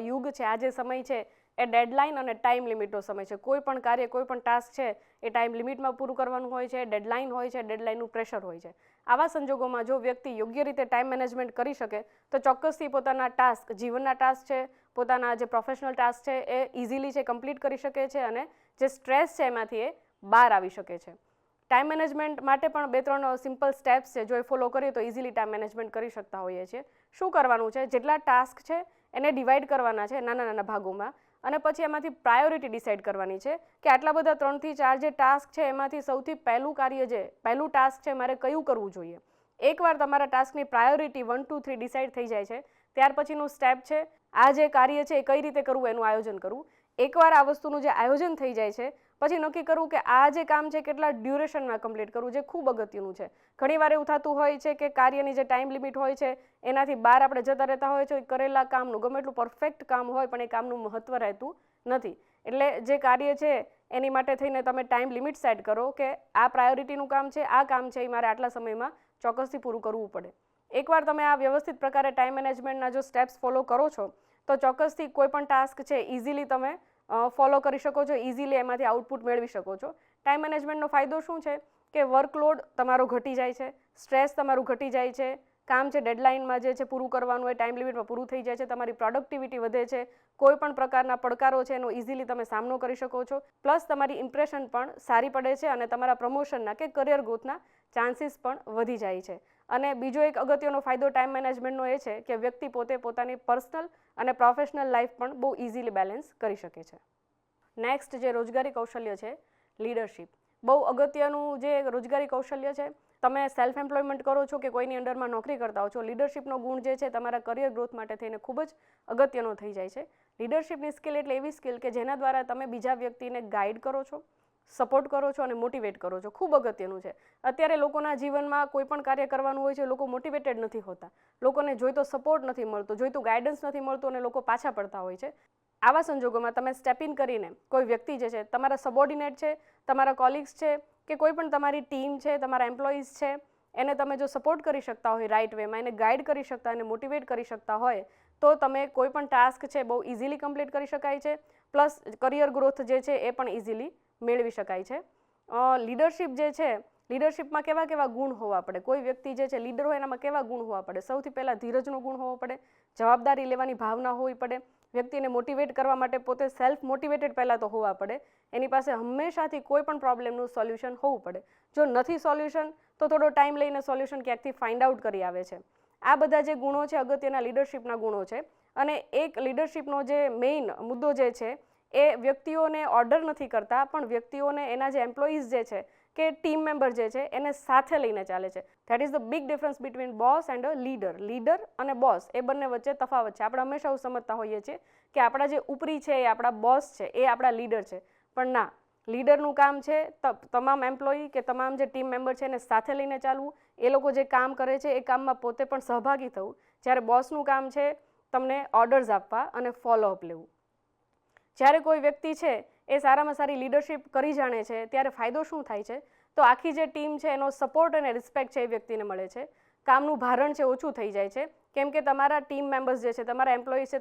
યુગ છે, આ જે સમય છે એ ડેડલાઇન અને ટાઈમ લિમિટનો સમય છે. કોઈ પણ કાર્ય, કોઈ પણ ટાસ્ક છે એ ટાઈમ લિમિટમાં પૂરું કરવાનું હોય છે, ડેડલાઇન હોય છે, ડેડલાઇનનું પ્રેશર હોય છે. આવા સંજોગોમાં જો વ્યક્તિ યોગ્ય રીતે ટાઈમ મેનેજમેન્ટ કરી શકે તો ચોક્કસથી પોતાના ટાસ્ક, જીવનના ટાસ્ક છે, પોતાના જે પ્રોફેશનલ ટાસ્ક છે એ ઇઝીલી છે કમ્પ્લીટ કરી શકે છે અને જે સ્ટ્રેસ છે એમાંથી એ બહાર આવી શકે છે. ટાઈમ મેનેજમેન્ટ માટે પણ 2-3 સિમ્પલ સ્ટેપ્સ છે, જો એ ફોલો કરીએ તો ઇઝીલી ટાઈમ મેનેજમેન્ટ કરી શકતા હોઈએ છીએ. શું કરવાનું છે? જેટલા ટાસ્ક છે એને ડિવાઈડ કરવાના છે નાના નાના ભાગોમાં અને પછી એમાંથી પ્રાયોરિટી ડિસાઇડ કરવાની છે કે આટલા બધા 3 થી 4 જે ટાસ્ક છે એમાંથી સૌથી પહેલું કાર્ય, જે પહેલું ટાસ્ક છે મારે કયું કરવું જોઈએ. એકવાર તમારા ટાસ્કની પ્રાયોરિટી 1, 2, 3 ડિસાઇડ થઈ જાય છે ત્યાર પછીનું સ્ટેપ છે આ જે કાર્ય છે એ કઈ રીતે કરવું એનું આયોજન કરવું. એકવાર આ વસ્તુનું જે આયોજન થઈ જાય છે પછી નક્કી કરવું કે આ જે કામ છે કેટલા ડ્યુરેશનમાં કમ્પ્લીટ કરવું, જે ખૂબ અગત્યનું છે. ઘણીવાર એવું થતું હોય છે કે કાર્યની જે ટાઈમ લિમિટ હોય છે એનાથી બહાર આપણે જતા રહેતા હોય છે. કરેલા કામનું ગમે એટલું પરફેક્ટ કામ હોય પણ એ કામનું મહત્ત્વ રહેતું નથી. એટલે જે કાર્ય છે એની માટે થઈને તમે ટાઈમ લિમિટ સેટ કરો કે આ પ્રાયોરિટીનું કામ છે, આ કામ છે એ મારે આટલા સમયમાં ચોક્કસથી પૂરું કરવું પડે. એકવાર તમે આ વ્યવસ્થિત પ્રકારે ટાઈમ મેનેજમેન્ટના જો સ્ટેપ્સ ફોલો કરો છો તો ચોક્કસથી કોઈ પણ ટાસ્ક છે ઇઝીલી તમે ફોલો કરી શકો છો, ઇઝીલી એમાંથી આઉટપુટ મેળવી શકો છો. ટાઈમ મેનેજમેન્ટનો ફાયદો શું છે કે વર્કલોડ તમારો ઘટી જાય છે, સ્ટ્રેસ તમારું ઘટી જાય છે, કામ છે ડેડલાઇનમાં જે છે પૂરું કરવાનું હોય ટાઈમ લિમિટમાં પૂરું થઈ જાય છે, તમારી પ્રોડક્ટિવિટી વધે છે, કોઈ પણ પ્રકારના પડકારો છે એનો ઇઝીલી તમે સામનો કરી શકો છો. પ્લસ તમારી ઇમ્પ્રેશન પણ સારી પડે છે અને તમારા પ્રમોશનના કે કરિયર ગ્રોથના ચાન્સીસ પણ વધી જાય છે. અને બીજો એક અગત્યનો ફાયદો ટાઈમ મેનેજમેન્ટનો એ છે કે વ્યક્તિ પોતે પોતાની પર્સનલ અને પ્રોફેશનલ લાઈફ પણ બહુ ઇઝીલી બેલેન્સ કરી શકે છે. નેક્સ્ટ જે રોજગારી કૌશલ્ય છે લીડરશિપ. બહુ અગત્યનું જે રોજગારી કૌશલ્ય છે. તમે સેલ્ફ એમ્પ્લોયમેન્ટ કરો છો કે કોઈની અંડરમાં નોકરી કરતા હો છો, લીડરશિપનો ગુણ જે છે તમારા કરિયર ગ્રોથ માટે થઈને ખૂબ જ અગત્યનો થઈ જાય છે. લીડરશિપની સ્કિલ એટલે એવી સ્કિલ કે જેના દ્વારા તમે બીજા વ્યક્તિને ગાઈડ કરો છો, સપોર્ટ કરો છો અને મોટિવેટ કરો છો. ખૂબ અગત્યનું છે. અત્યારે લોકોના જીવનમાં કોઈ પણ કાર્ય કરવાનું હોય છે, લોકો મોટિવેટેડ નથી હોતા, લોકોને જોઈતો સપોર્ટ નથી મળતો, જોઈતું ગાઈડન્સ નથી મળતું અને લોકો પાછા પડતા હોય છે. આવા સંજોગોમાં તમે સ્ટેપ ઇન કરીને કોઈ વ્યક્તિ જે છે, તમારા સબોર્ડિનેટ છે, તમારા કોલિગ્સ છે, કે કોઈ પણ તમારી ટીમ છે, તમારા એમ્પ્લોઈઝ છે, એને તમે જો સપોર્ટ કરી શકતા હોય રાઇટ વેમાં, એને ગાઈડ કરી શકતા, એને મોટિવેટ કરી શકતા હોય, તો તમે કોઈ પણ ટાસ્ક છે બહુ ઇઝીલી કમ્પ્લીટ કરી શકાય છે. પ્લસ કરિયર ગ્રોથ જે છે એ પણ ઇઝીલી મેળવી શકાય છે. લીડરશિપ જે છે, લીડરશિપમાં કેવા કેવા ગુણ હોવા પડે, કોઈ વ્યક્તિ જે છે લીડર હોય એનામાં કેવા ગુણ હોવા પડે? સૌથી પહેલાં ધીરજનો ગુણ હોવો પડે, જવાબદારી લેવાની ભાવના હોવી પડે, વ્યક્તિને મોટિવેટ કરવા માટે પોતે સેલ્ફ મોટિવેટેડ પહેલાં તો હોવા પડે, એની પાસે હંમેશાથી કોઈ પણ પ્રોબ્લેમનું સોલ્યુશન હોવું પડે. જો નથી સોલ્યુશન તો થોડો ટાઈમ લઈને સોલ્યુશન ક્યાંકથી ફાઇન્ડ આઉટ કરી આવે છે. આ બધા જે ગુણો છે અગત્યના લીડરશિપના ગુણો છે. અને એક લીડરશિપનો જે મેઇન મુદ્દો જે છે એ વ્યક્તિઓને ઓર્ડર નથી કરતા, પણ વ્યક્તિઓને એના જે એમ્પ્લોઈઝ જે છે કે ટીમ મેમ્બર જે છે એને સાથે લઈને ચાલે છે. That is the big difference between boss and a leader. Leader અને બોસ એ બંને વચ્ચે તફાવત છે. આપણે હંમેશા એવું સમજતા હોઈએ છીએ કે આપણા જે ઉપરી છે એ આપણા બોસ છે, એ આપણા લીડર છે, પણ ના, લીડરનું કામ છે તમામ એમ્પ્લોયી કે તમામ જે ટીમ મેમ્બર છે એને સાથે લઈને ચાલવું, એ લોકો જે કામ કરે છે એ કામમાં પોતે પણ સહભાગી થવું. જ્યારે બોસનું કામ છે તમને ઓર્ડર્સ આપવા અને ફોલોઅપ લેવું. જ્યારે કોઈ વ્યક્તિ છે એ સારામાં સારી લીડરશિપ કરી જાણે છે ત્યારે ફાયદો શું થાય છે? તો આખી જે ટીમ છે એનો સપોર્ટ અને રિસ્પેક્ટ છે એ વ્યક્તિને મળે છે. કામનું ભારણ છે ઓછું થઈ જાય છે, કેમ કે તમારા ટીમ મેમ્બર્સ જે છે, તમારા એમ્પ્લોઈઝ છે,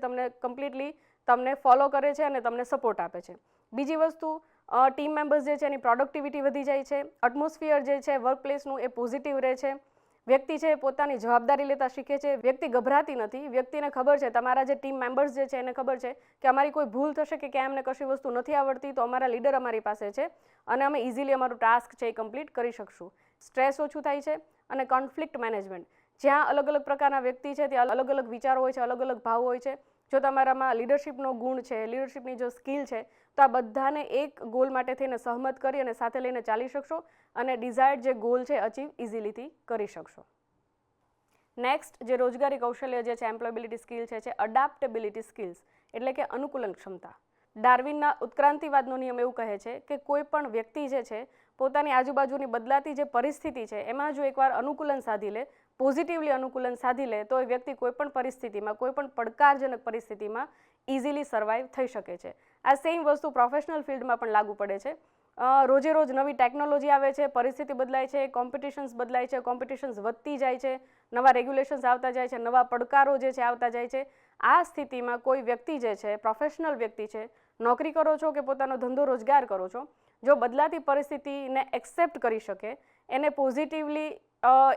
તમને ફોલો કરે છે અને તમને સપોર્ટ આપે છે. બીજી વસ્તુ, ટીમ મેમ્બર્સ જે છે એની પ્રોડક્ટિવિટી વધી જાય છે, એટમોસ્ફિયર જે છે વર્ક પ્લેસનું એ પોઝિટિવ રહે છે, વ્યક્તિ છે પોતાની જવાબદારી લેતા શીખે છે, વ્યક્તિ ગભરાતી નથી, વ્યક્તિને ખબર છે, તમારા જે ટીમ મેમ્બર્સ જે છે એને ખબર છે કે અમારી કોઈ ભૂલ થશે કે ક્યાં અમને કશી વસ્તુ નથી આવડતી તો અમારા લીડર અમારી પાસે છે અને અમે ઇઝીલી અમારું ટાસ્ક છે એ કમ્પ્લીટ કરી શકશું. સ્ટ્રેસ ઓછું થાય છે. અને કોન્ફ્લિક્ટ મેનેજમેન્ટ, જ્યાં અલગ અલગ પ્રકારના વ્યક્તિ છે ત્યાં અલગ અલગ વિચારો હોય છે, અલગ અલગ ભાવ હોય છે. જો તમારામાં લીડરશિપનો ગુણ છે, લીડરશિપની જો સ્કિલ છે, તો આ બધાને એક ગોલ માટે થઈને સહમત કરી અને સાથે લઈને ચાલી શકશો અને ડિઝાયર્ડ જે ગોલ છે અચીવ ઇઝીલીથી કરી શકશો. નેક્સ્ટ જે રોજગારી કૌશલ્ય જે છે, એમ્પ્લોયબિલિટી સ્કિલ છે અડાપ્ટેબિલિટી સ્કિલ્સ, એટલે કે અનુકૂલન ક્ષમતા. ડાર્વિનના ઉત્ક્રાંતિવાદનો નિયમ એવું કહે છે કે કોઈ પણ વ્યક્તિ જે છે પોતાની આજુબાજુની બદલાતી જે પરિસ્થિતિ છે એમાં જો એકવાર અનુકૂલન સાધી લે, પોઝિટિવલી અનુકૂલન સાધી લે, તો એ વ્યક્તિ કોઈ પણ પરિસ્થિતિમાં, કોઈ પણ પડકારજનક પરિસ્થિતિમાં ઇઝીલી સર્વાઈવ થઈ શકે છે. આ સેમ વસ્તુ પ્રોફેશનલ ફિલ્ડમાં પણ લાગુ પડે છે. રોજે રોજ નવી ટેકનોલોજી આવે છે, પરિસ્થિતિ બદલાય છે, કોમ્પિટિશન્સ બદલાય છે, કોમ્પિટિશન્સ વધતી જાય છે, નવા રેગ્યુલેશન્સ આવતા જાય છે, નવા પડકારો જે છે આવતા જાય છે. આ સ્થિતિમાં કોઈ વ્યક્તિ જે છે, પ્રોફેશનલ વ્યક્તિ છે, નોકરી કરો છો કે પોતાનો ધંધો રોજગાર કરો છો, જો બદલાતી પરિસ્થિતિને એક્સેપ્ટ કરી શકે, એને પોઝિટિવલી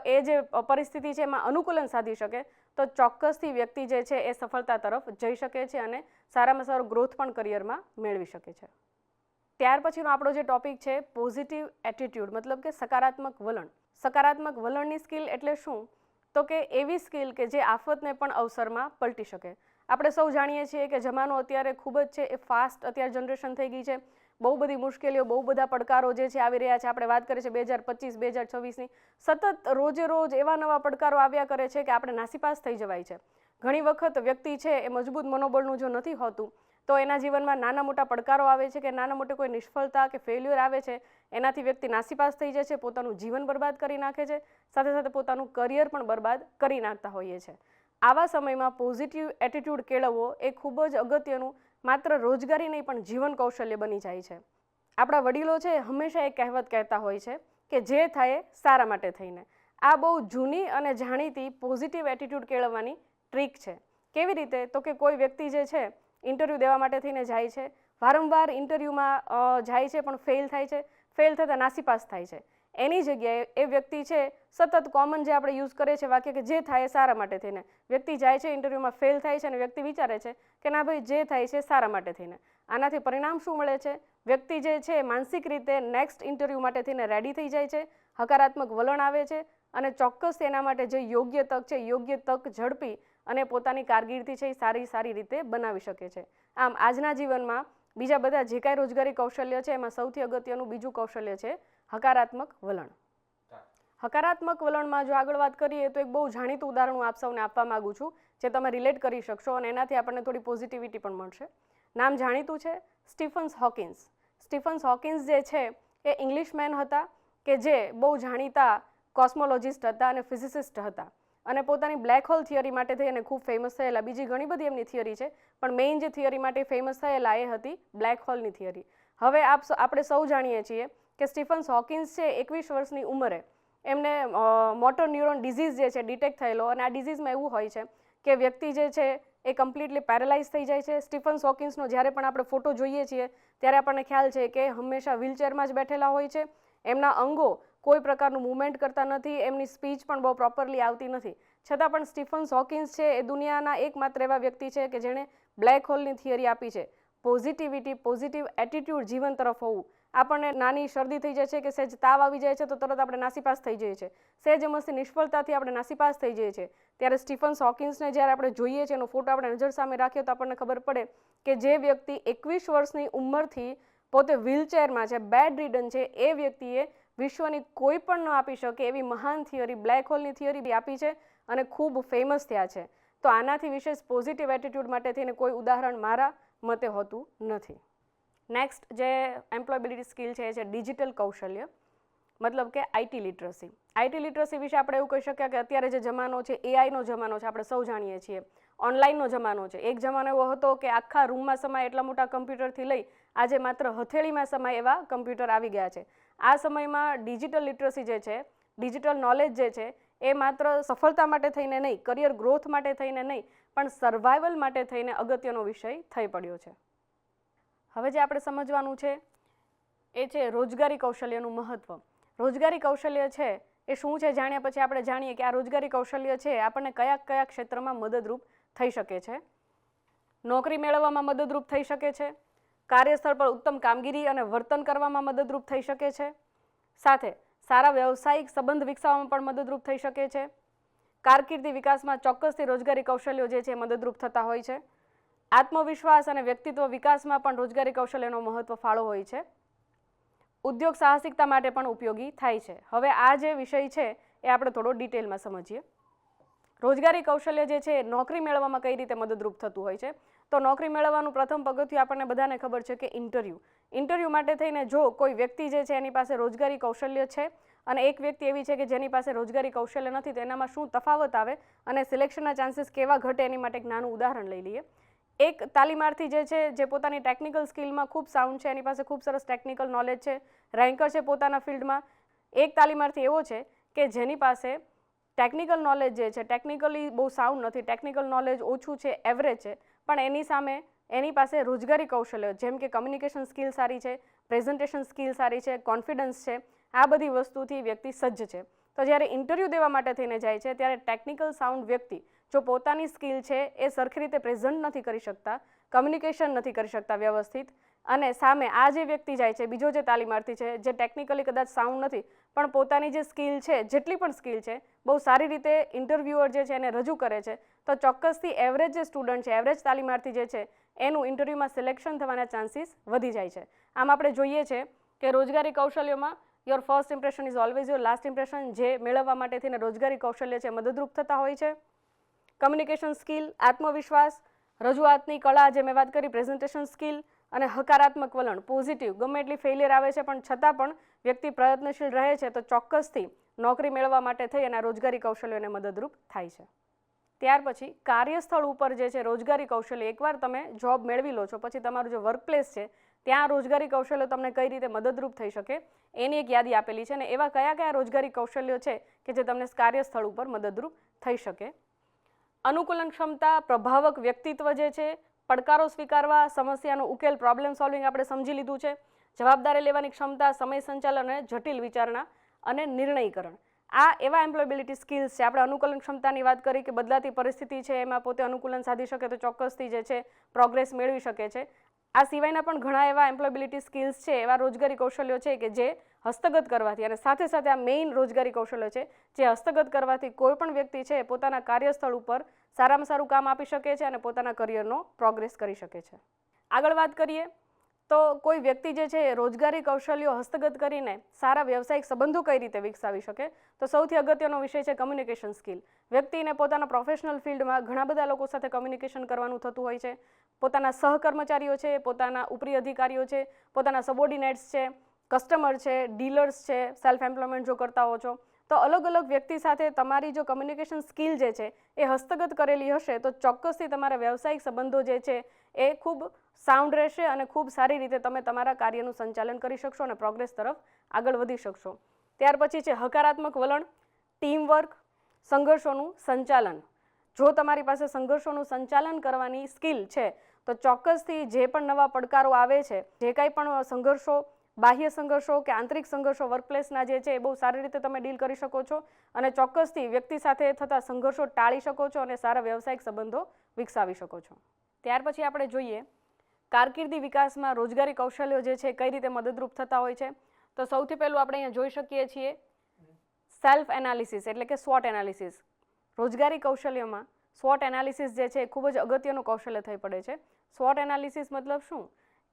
એ જે પરિસ્થિતિ છે એમાં અનુકૂલન સાધી શકે, તો ચોક્કસથી વ્યક્તિ જે છે એ સફળતા તરફ જઈ શકે છે અને સારામાં સારો ગ્રોથ પણ કરિયરમાં મેળવી શકે છે. ત્યાર પછીનો આપણો જે ટોપિક છે પોઝિટિવ એટીટ્યૂડ, મતલબ કે સકારાત્મક વલણ. સકારાત્મક વલણની સ્કિલ એટલે શું? તો કે એવી સ્કિલ કે જે આફતને પણ અવસરમાં પલટી શકે. આપણે સૌ જાણીએ છીએ કે જમાનો અત્યારે ખૂબ જ છે એ ફાસ્ટ અત્યારે જનરેશન થઈ ગઈ છે. બહુ બધી મુશ્કેલીઓ, બહુ બધા પડકારો જે છે આવી રહ્યા છે. આપણે વાત કરીએ છીએ 2025, 2026ની. સતત રોજે રોજ એવા નવા પડકારો આવ્યા કરે છે કે આપણે નાસીપાસ થઈ જવાય છે. ઘણી વખત વ્યક્તિ છે એ મજબૂત મનોબળનું જો નથી હોતું તો એના જીવનમાં નાના મોટા પડકારો આવે છે કે નાના મોટા કોઈ નિષ્ફળતા કે ફેલ્યુર આવે છે, એનાથી વ્યક્તિ નાસીપાસ થઈ જાય છે, પોતાનું જીવન બરબાદ કરી નાખે છે, સાથે સાથે પોતાનું કરિયર પણ બરબાદ કરી નાખતા હોઈએ છે. આવા સમયમાં પોઝિટિવ એટીટ્યૂડ કેળવવો એ ખૂબ જ અગત્યનું માત્ર રોજગારી નહીં પણ જીવન કૌશલ્ય બની જાય છે. આપણા વડીલો છે હંમેશા એક કહેવત કહેતા હોય છે કે જે થાય સારા માટે થઈને. આ બહુ જૂની અને જાણીતી પોઝિટિવ એટીટ્યૂડ કેળવવાની ટ્રીક છે. કેવી રીતે? તો કે કોઈ વ્યક્તિ જે છે ઇન્ટરવ્યૂ દેવા માટે થઈને જાય છે, વારંવાર ઇન્ટરવ્યૂમાં જાય છે પણ ફેલ થાય છે, ફેલ થતાં નાસીપાસ થાય છે. એની જગ્યાએ એ વ્યક્તિ છે સતત કોમન જે આપણે યુઝ કરીએ છીએ વાક્ય કે જે થાય એ સારા માટે થઈને. વ્યક્તિ જાય છે ઇન્ટરવ્યૂમાં ફેલ થાય છે અને વ્યક્તિ વિચારે છે કે ના ભાઈ જે થાય છે સારા માટે થઈને. આનાથી પરિણામ શું મળે છે? વ્યક્તિ જે છે માનસિક રીતે નેક્સ્ટ ઇન્ટરવ્યૂ માટે થઈને રેડી થઈ જાય છે, હકારાત્મક વલણ આવે છે અને ચોક્કસ એના માટે જે યોગ્ય તક છે, યોગ્ય તક ઝડપી અને પોતાની કારકિર્દી છે એ સારી રીતે બનાવી શકે છે. આમ આજના જીવનમાં બીજા બધા જે કાંઈ રોજગારી કૌશલ્ય છે એમાં સૌથી અગત્યનું બીજું કૌશલ્ય છે હકારાત્મક વલણ. હકારાત્મક વલણમાં જો આગળ વાત કરીએ તો એક બહુ જાણીતું ઉદાહરણ હું આપ સૌને આપવા માગું છું જે તમે રિલેટ કરી શકશો અને એનાથી આપણને થોડી પોઝિટિવિટી પણ મળશે. નામ જાણીતું છે સ્ટીફન હોકિન્સ. સ્ટીફન હોકિન્સ જે છે એ ઇંગ્લિશમેન હતા કે જે બહુ જાણીતા કોસ્મોલોજિસ્ટ હતા અને ફિઝિસિસ્ટ હતા અને પોતાની બ્લેક હોલ થિયરી માટે થઈ અને ખૂબ ફેમસ થયેલા. બીજી ઘણી બધી એમની થિયરી છે, પણ મેઇન જે થિયરી માટે ફેમસ થયેલા એ હતી બ્લેક હોલની થિયરી. હવે આપણે સૌ જાણીએ છીએ કે સ્ટીફન હોકિન્સ છે 21 વર્ષની ઉંમરે એમને મોટર ન્યુરોન ડિઝીઝ જે છે ડિટેક્ટ થયેલો, અને આ ડિઝીઝમાં એવું હોય છે કે વ્યક્તિ જે છે એ કમ્પ્લીટલી પેરેલાઇઝ થઈ જાય છે. સ્ટીફન હોકિન્સનો જ્યારે પણ આપણે ફોટો જોઈએ છીએ ત્યારે આપણને ખ્યાલ છે કે હંમેશા વ્હીલચેરમાં જ બેઠેલા હોય છે. એમના અંગો કોઈ પ્રકારનું મૂવમેન્ટ કરતા નથી, એમની સ્પીચ પણ બહુ પ્રોપરલી આવતી નથી. છતાં પણ સ્ટીફન હોકિન્સ છે એ દુનિયાના એકમાત્ર એવા વ્યક્તિ છે કે જેણે બ્લેક હોલની થિયરી આપી છે. પોઝિટિવિટી, પોઝિટિવ એટીટ્યુડ જીવન તરફ હોવું. આપણને નાની શરદી થઈ જાય છે કે સહેજ તાવ આવી જાય છે તો તરત આપણે નાસીપાસ થઈ જઈએ છીએ, સહેજ મસ્તી નિષ્ફળતાથી આપણે નાસીપાસ થઈ જઈએ છીએ. ત્યારે સ્ટીફન હોકિન્સને જ્યારે આપણે જોઈએ છીએ, એનો ફોટો આપણે નજર સામે રાખીએ તો આપણને ખબર પડે કે જે વ્યક્તિ 21 વર્ષની ઉંમરથી પોતે વ્હીલચેરમાં છે, બેડ રીડન છે, એ વ્યક્તિએ વિશ્વની કોઈ પણ ન આપી શકે એવી મહાન થિયરી, બ્લેક હોલની થિયરી બી આપી છે અને ખૂબ ફેમસ થયા છે. તો આનાથી વિશેષ પોઝિટિવ એટીટ્યુડ માટે થઈને કોઈ ઉદાહરણ મારા મતે હોતું નથી. નેક્સ્ટ જે એમ્પ્લોયબિલિટી સ્કિલ છે એ છે ડિજિટલ કૌશલ્ય, મતલબ કે આઈટી લિટરસી. આઈટી લિટરસી વિશે આપણે એવું કહી શકીએ કે અત્યારે જે જમાનો છે એઆઈનો જમાનો છે, આપણે સૌ જાણીએ છીએ. ઓનલાઈનનો જમાનો છે. એક જમાનો એવો હતો કે આખા રૂમમાં સમાય એટલા મોટા કમ્પ્યુટરથી લઈ આજે માત્ર હથેળીમાં સમાય એવા કમ્પ્યુટર આવી ગયા છે. આ સમયમાં ડિજિટલ લિટરસી જે છે, ડિજિટલ નોલેજ જે છે એ માત્ર સફળતા માટે થઈને નહીં, કરિયર ગ્રોથ માટે થઈને નહીં, પણ સર્વાઈવલ માટે થઈને અગત્યનો વિષય થઈ પડ્યો છે. હવે જે આપણે સમજવાનું છે એ છે રોજગારી કૌશલ્યનું મહત્ત્વ. રોજગારી કૌશલ્ય છે એ શું છે જાણ્યા પછી આપણે જાણીએ કે આ રોજગારી કૌશલ્ય છે આપણને કયા કયા ક્ષેત્રમાં મદદરૂપ થઈ શકે છે. નોકરી મેળવવામાં મદદરૂપ થઈ શકે છે, કાર્યસ્થળ પર ઉત્તમ કામગીરી અને વર્તન કરવામાં મદદરૂપ થઈ શકે છે, સાથે સારા વ્યવસાયિક સંબંધ વિકસાવવામાં પણ મદદરૂપ થઈ શકે છે. કારકિર્દી વિકાસમાં ચોક્કસથી રોજગારી કૌશલ્યો જે છે મદદરૂપ થતા હોય છે. આત્મવિશ્વાસ અને વ્યક્તિત્વ વિકાસમાં પણ રોજગારી કૌશલ્યનો મહત્વ ફાળો હોય છે. ઉદ્યોગ સાહસિકતા માટે પણ ઉપયોગી થાય છે. હવે આ જે વિષય છે એ આપણે થોડો ડિટેલમાં સમજીએ. રોજગારી કૌશલ્ય જે છે નોકરી મેળવવામાં કઈ રીતે મદદરૂપ થતું હોય છે, તો નોકરી મેળવવાનું પ્રથમ પગથિયું આપણને બધાને ખબર છે કે ઇન્ટરવ્યૂ. ઇન્ટરવ્યૂ માટે થઈને જો કોઈ વ્યક્તિ જે છે એની પાસે રોજગારી કૌશલ્ય છે અને એક વ્યક્તિ એવી છે કે જેની પાસે રોજગારી કૌશલ્ય નથી, તો એનામાં શું તફાવત આવે અને સિલેક્શનના ચાન્સીસ કેવા ઘટે એની માટે એક નાનું ઉદાહરણ લઈ લઈએ. એક તાલીમાર્થી જે છે જે પોતાની ટેકનિકલ સ્કિલમાં ખૂબ સાઉન્ડ છે, એની પાસે ખૂબ સરસ ટેકનિકલ નોલેજ છે, રેન્કર છે પોતાના ફિલ્ડમાં. એક તાલીમાર્થી એવો છે કે જેની પાસે ટેકનિકલ નોલેજ જે છે ટેકનિકલી બહુ સાઉન્ડ નથી, ટેકનિકલ નોલેજ ઓછું છે, એવરેજ છે, પણ એની સામે એની પાસે રોજગારી કૌશલ્ય જેમ કે કમ્યુનિકેશન સ્કિલ સારી છે, પ્રેઝન્ટેશન સ્કિલ સારી છે, કોન્ફિડન્સ છે, આ બધી વસ્તુથી વ્યક્તિ સજ્જ છે. તો જ્યારે ઇન્ટરવ્યૂ દેવા માટે થઈને જાય છે ત્યારે ટેકનિકલ સાઉન્ડ વ્યક્તિ જો પોતાની સ્કિલ છે એ સરખી રીતે પ્રેઝન્ટ નથી કરી શકતા, કમ્યુનિકેશન નથી કરી શકતા વ્યવસ્થિત, અને સામે આ જે વ્યક્તિ જાય છે, બીજો જે તાલીમાર્થી છે જે ટેકનિકલી કદાચ સાઉન્ડ નથી પણ પોતાની જે સ્કિલ છે, જેટલી પણ સ્કિલ છે બહુ સારી રીતે ઇન્ટરવ્યુઅર જે છે એને રજૂ કરે છે, તો ચોક્કસથી એવરેજ જે સ્ટુડન્ટ છે, એવરેજ તાલીમાર્થી જે છે એનું ઇન્ટરવ્યૂમાં સિલેક્શન થવાના ચાન્સીસ વધી જાય છે. આમ આપણે જોઈએ છે કે રોજગારી કૌશલ્યોમાં your first impression is always your last impression જે મેળવવા માટે થઈને રોજગારી કૌશલ્ય છે મદદરૂપ થતા હોય છે. કમ્યુનિકેશન સ્કિલ, આત્મવિશ્વાસ, રજૂઆતની કળા જે મેં વાત કરી, પ્રેઝન્ટેશન સ્કિલ અને હકારાત્મક વલણ, પોઝિટિવ. ગમે એટલી ફેલિયર આવે છે પણ છતાં પણ વ્યક્તિ પ્રયત્નશીલ રહે છે તો ચોક્કસથી નોકરી મેળવવા માટે થઈ અને રોજગારી કૌશલ્યોને મદદરૂપ થાય છે. ત્યાર પછી કાર્યસ્થળ ઉપર જે છે રોજગારી કૌશલ્ય, એકવાર તમે જોબ મેળવી લો છો પછી તમારું જે વર્કપ્લેસ છે ત્યાં રોજગારી કૌશલ્યો તમને કઈ રીતે મદદરૂપ થઈ શકે એની એક યાદી આપેલી છે, અને એવા કયા કયા રોજગારી કૌશલ્યો છે કે જે તમને કાર્યસ્થળ ઉપર મદદરૂપ થઈ શકે. અનુકૂલન ક્ષમતા, પ્રભાવક વ્યક્તિત્વ જે છે, પડકારો સ્વીકારવા, સમસ્યાનો ઉકેલ, પ્રોબ્લેમ સોલ્વિંગ આપણે સમજી લીધું છે, જવાબદારી લેવાની ક્ષમતા, સમય સંચાલન અને જટિલ વિચારણા અને નિર્ણયકરણ. આ એવા એમ્પ્લોયબિલિટી સ્કિલ્સ છે. આપણે અનુકૂલન ક્ષમતાની વાત કરી કે બદલાતી પરિસ્થિતિ છે એમાં પોતે અનુકૂલન સાધી શકે તો ચોક્કસથી જે છે પ્રોગ્રેસ મેળવી શકે છે. આ સિવાયના પણ ઘણા એવા એમ્પ્લોયબિલિટી સ્કિલ્સ છે, એવા રોજગારી કૌશલ્યો છે કે જે હસ્તગત કરવાથી, અને સાથે સાથે આ મેઇન રોજગારી કૌશલ્યો છે જે હસ્તગત કરવાથી કોઈ પણ વ્યક્તિ છે પોતાના કાર્યસ્થળ ઉપર સારામાં સારું કામ આપી શકે છે અને પોતાના કરિયરનો પ્રોગ્રેસ કરી શકે છે. આગળ વાત કરીએ તો કોઈ વ્યક્તિ જે છે રોજગારી કૌશલ્યો હસ્તગત કરીને સારા વ્યવસાયિક સંબંધો કઈ રીતે વિકસાવી શકે, તો સૌથી અગત્યનો વિષય છે કમ્યુનિકેશન સ્કિલ. વ્યક્તિને પોતાના પ્રોફેશનલ ફિલ્ડમાં ઘણા બધા લોકો સાથે કમ્યુનિકેશન કરવાનું થતું હોય છે. પોતાના સહકર્મચારીઓ છે, પોતાના ઉપરી અધિકારીઓ છે, પોતાના સબોર્ડિનેટ્સ છે, કસ્ટમર છે, ડીલર્સ છે, સેલ્ફ એમ્પ્લોયમેન્ટ જો કરતા હો છો, તો અલગ અલગ વ્યક્તિ સાથે તમારી જો કમ્યુનિકેશન સ્કિલ જે છે એ હસ્તગત કરેલી હશે તો ચોક્કસથી તમારા વ્યવસાયિક સંબંધો જે છે એ ખૂબ સાઉન્ડ રહેશે અને ખૂબ સારી રીતે તમે તમારા કાર્યનું સંચાલન કરી શકશો અને પ્રોગ્રેસ તરફ આગળ વધી શકશો. ત્યાર પછી છે હકારાત્મક વલણ, ટીમવર્ક, સંઘર્ષોનું સંચાલન. જો તમારી પાસે સંઘર્ષોનું સંચાલન કરવાની સ્કિલ છે તો ચોક્કસથી જે પણ નવા પડકારો આવે છે, જે કાંઈ પણ સંઘર્ષો, બાહ્ય સંઘર્ષો કે આંતરિક સંઘર્ષો વર્કપ્લેસના જે છે એ બહુ સારી રીતે તમે ડીલ કરી શકો છો અને ચોક્કસથી વ્યક્તિ સાથે થતા સંઘર્ષો ટાળી શકો છો અને સારા વ્યવસાયિક સંબંધો વિકસાવી શકો છો. ત્યાર પછી આપણે જોઈએ કારકિર્દી વિકાસમાં રોજગારી કૌશલ્યો જે છે કઈ રીતે મદદરૂપ થતા હોય છે. તો સૌથી પહેલું આપણે અહીંયા જોઈ શકીએ છીએ સેલ્ફ એનાલિસિસ એટલે કે SWOT એનાલિસિસ. રોજગારી કૌશલ્યમાં SWOT એનાલિસિસ જે છે એ ખૂબ જ અગત્યનું કૌશલ્ય થઈ પડે છે. SWOT એનાલિસિસ મતલબ શું?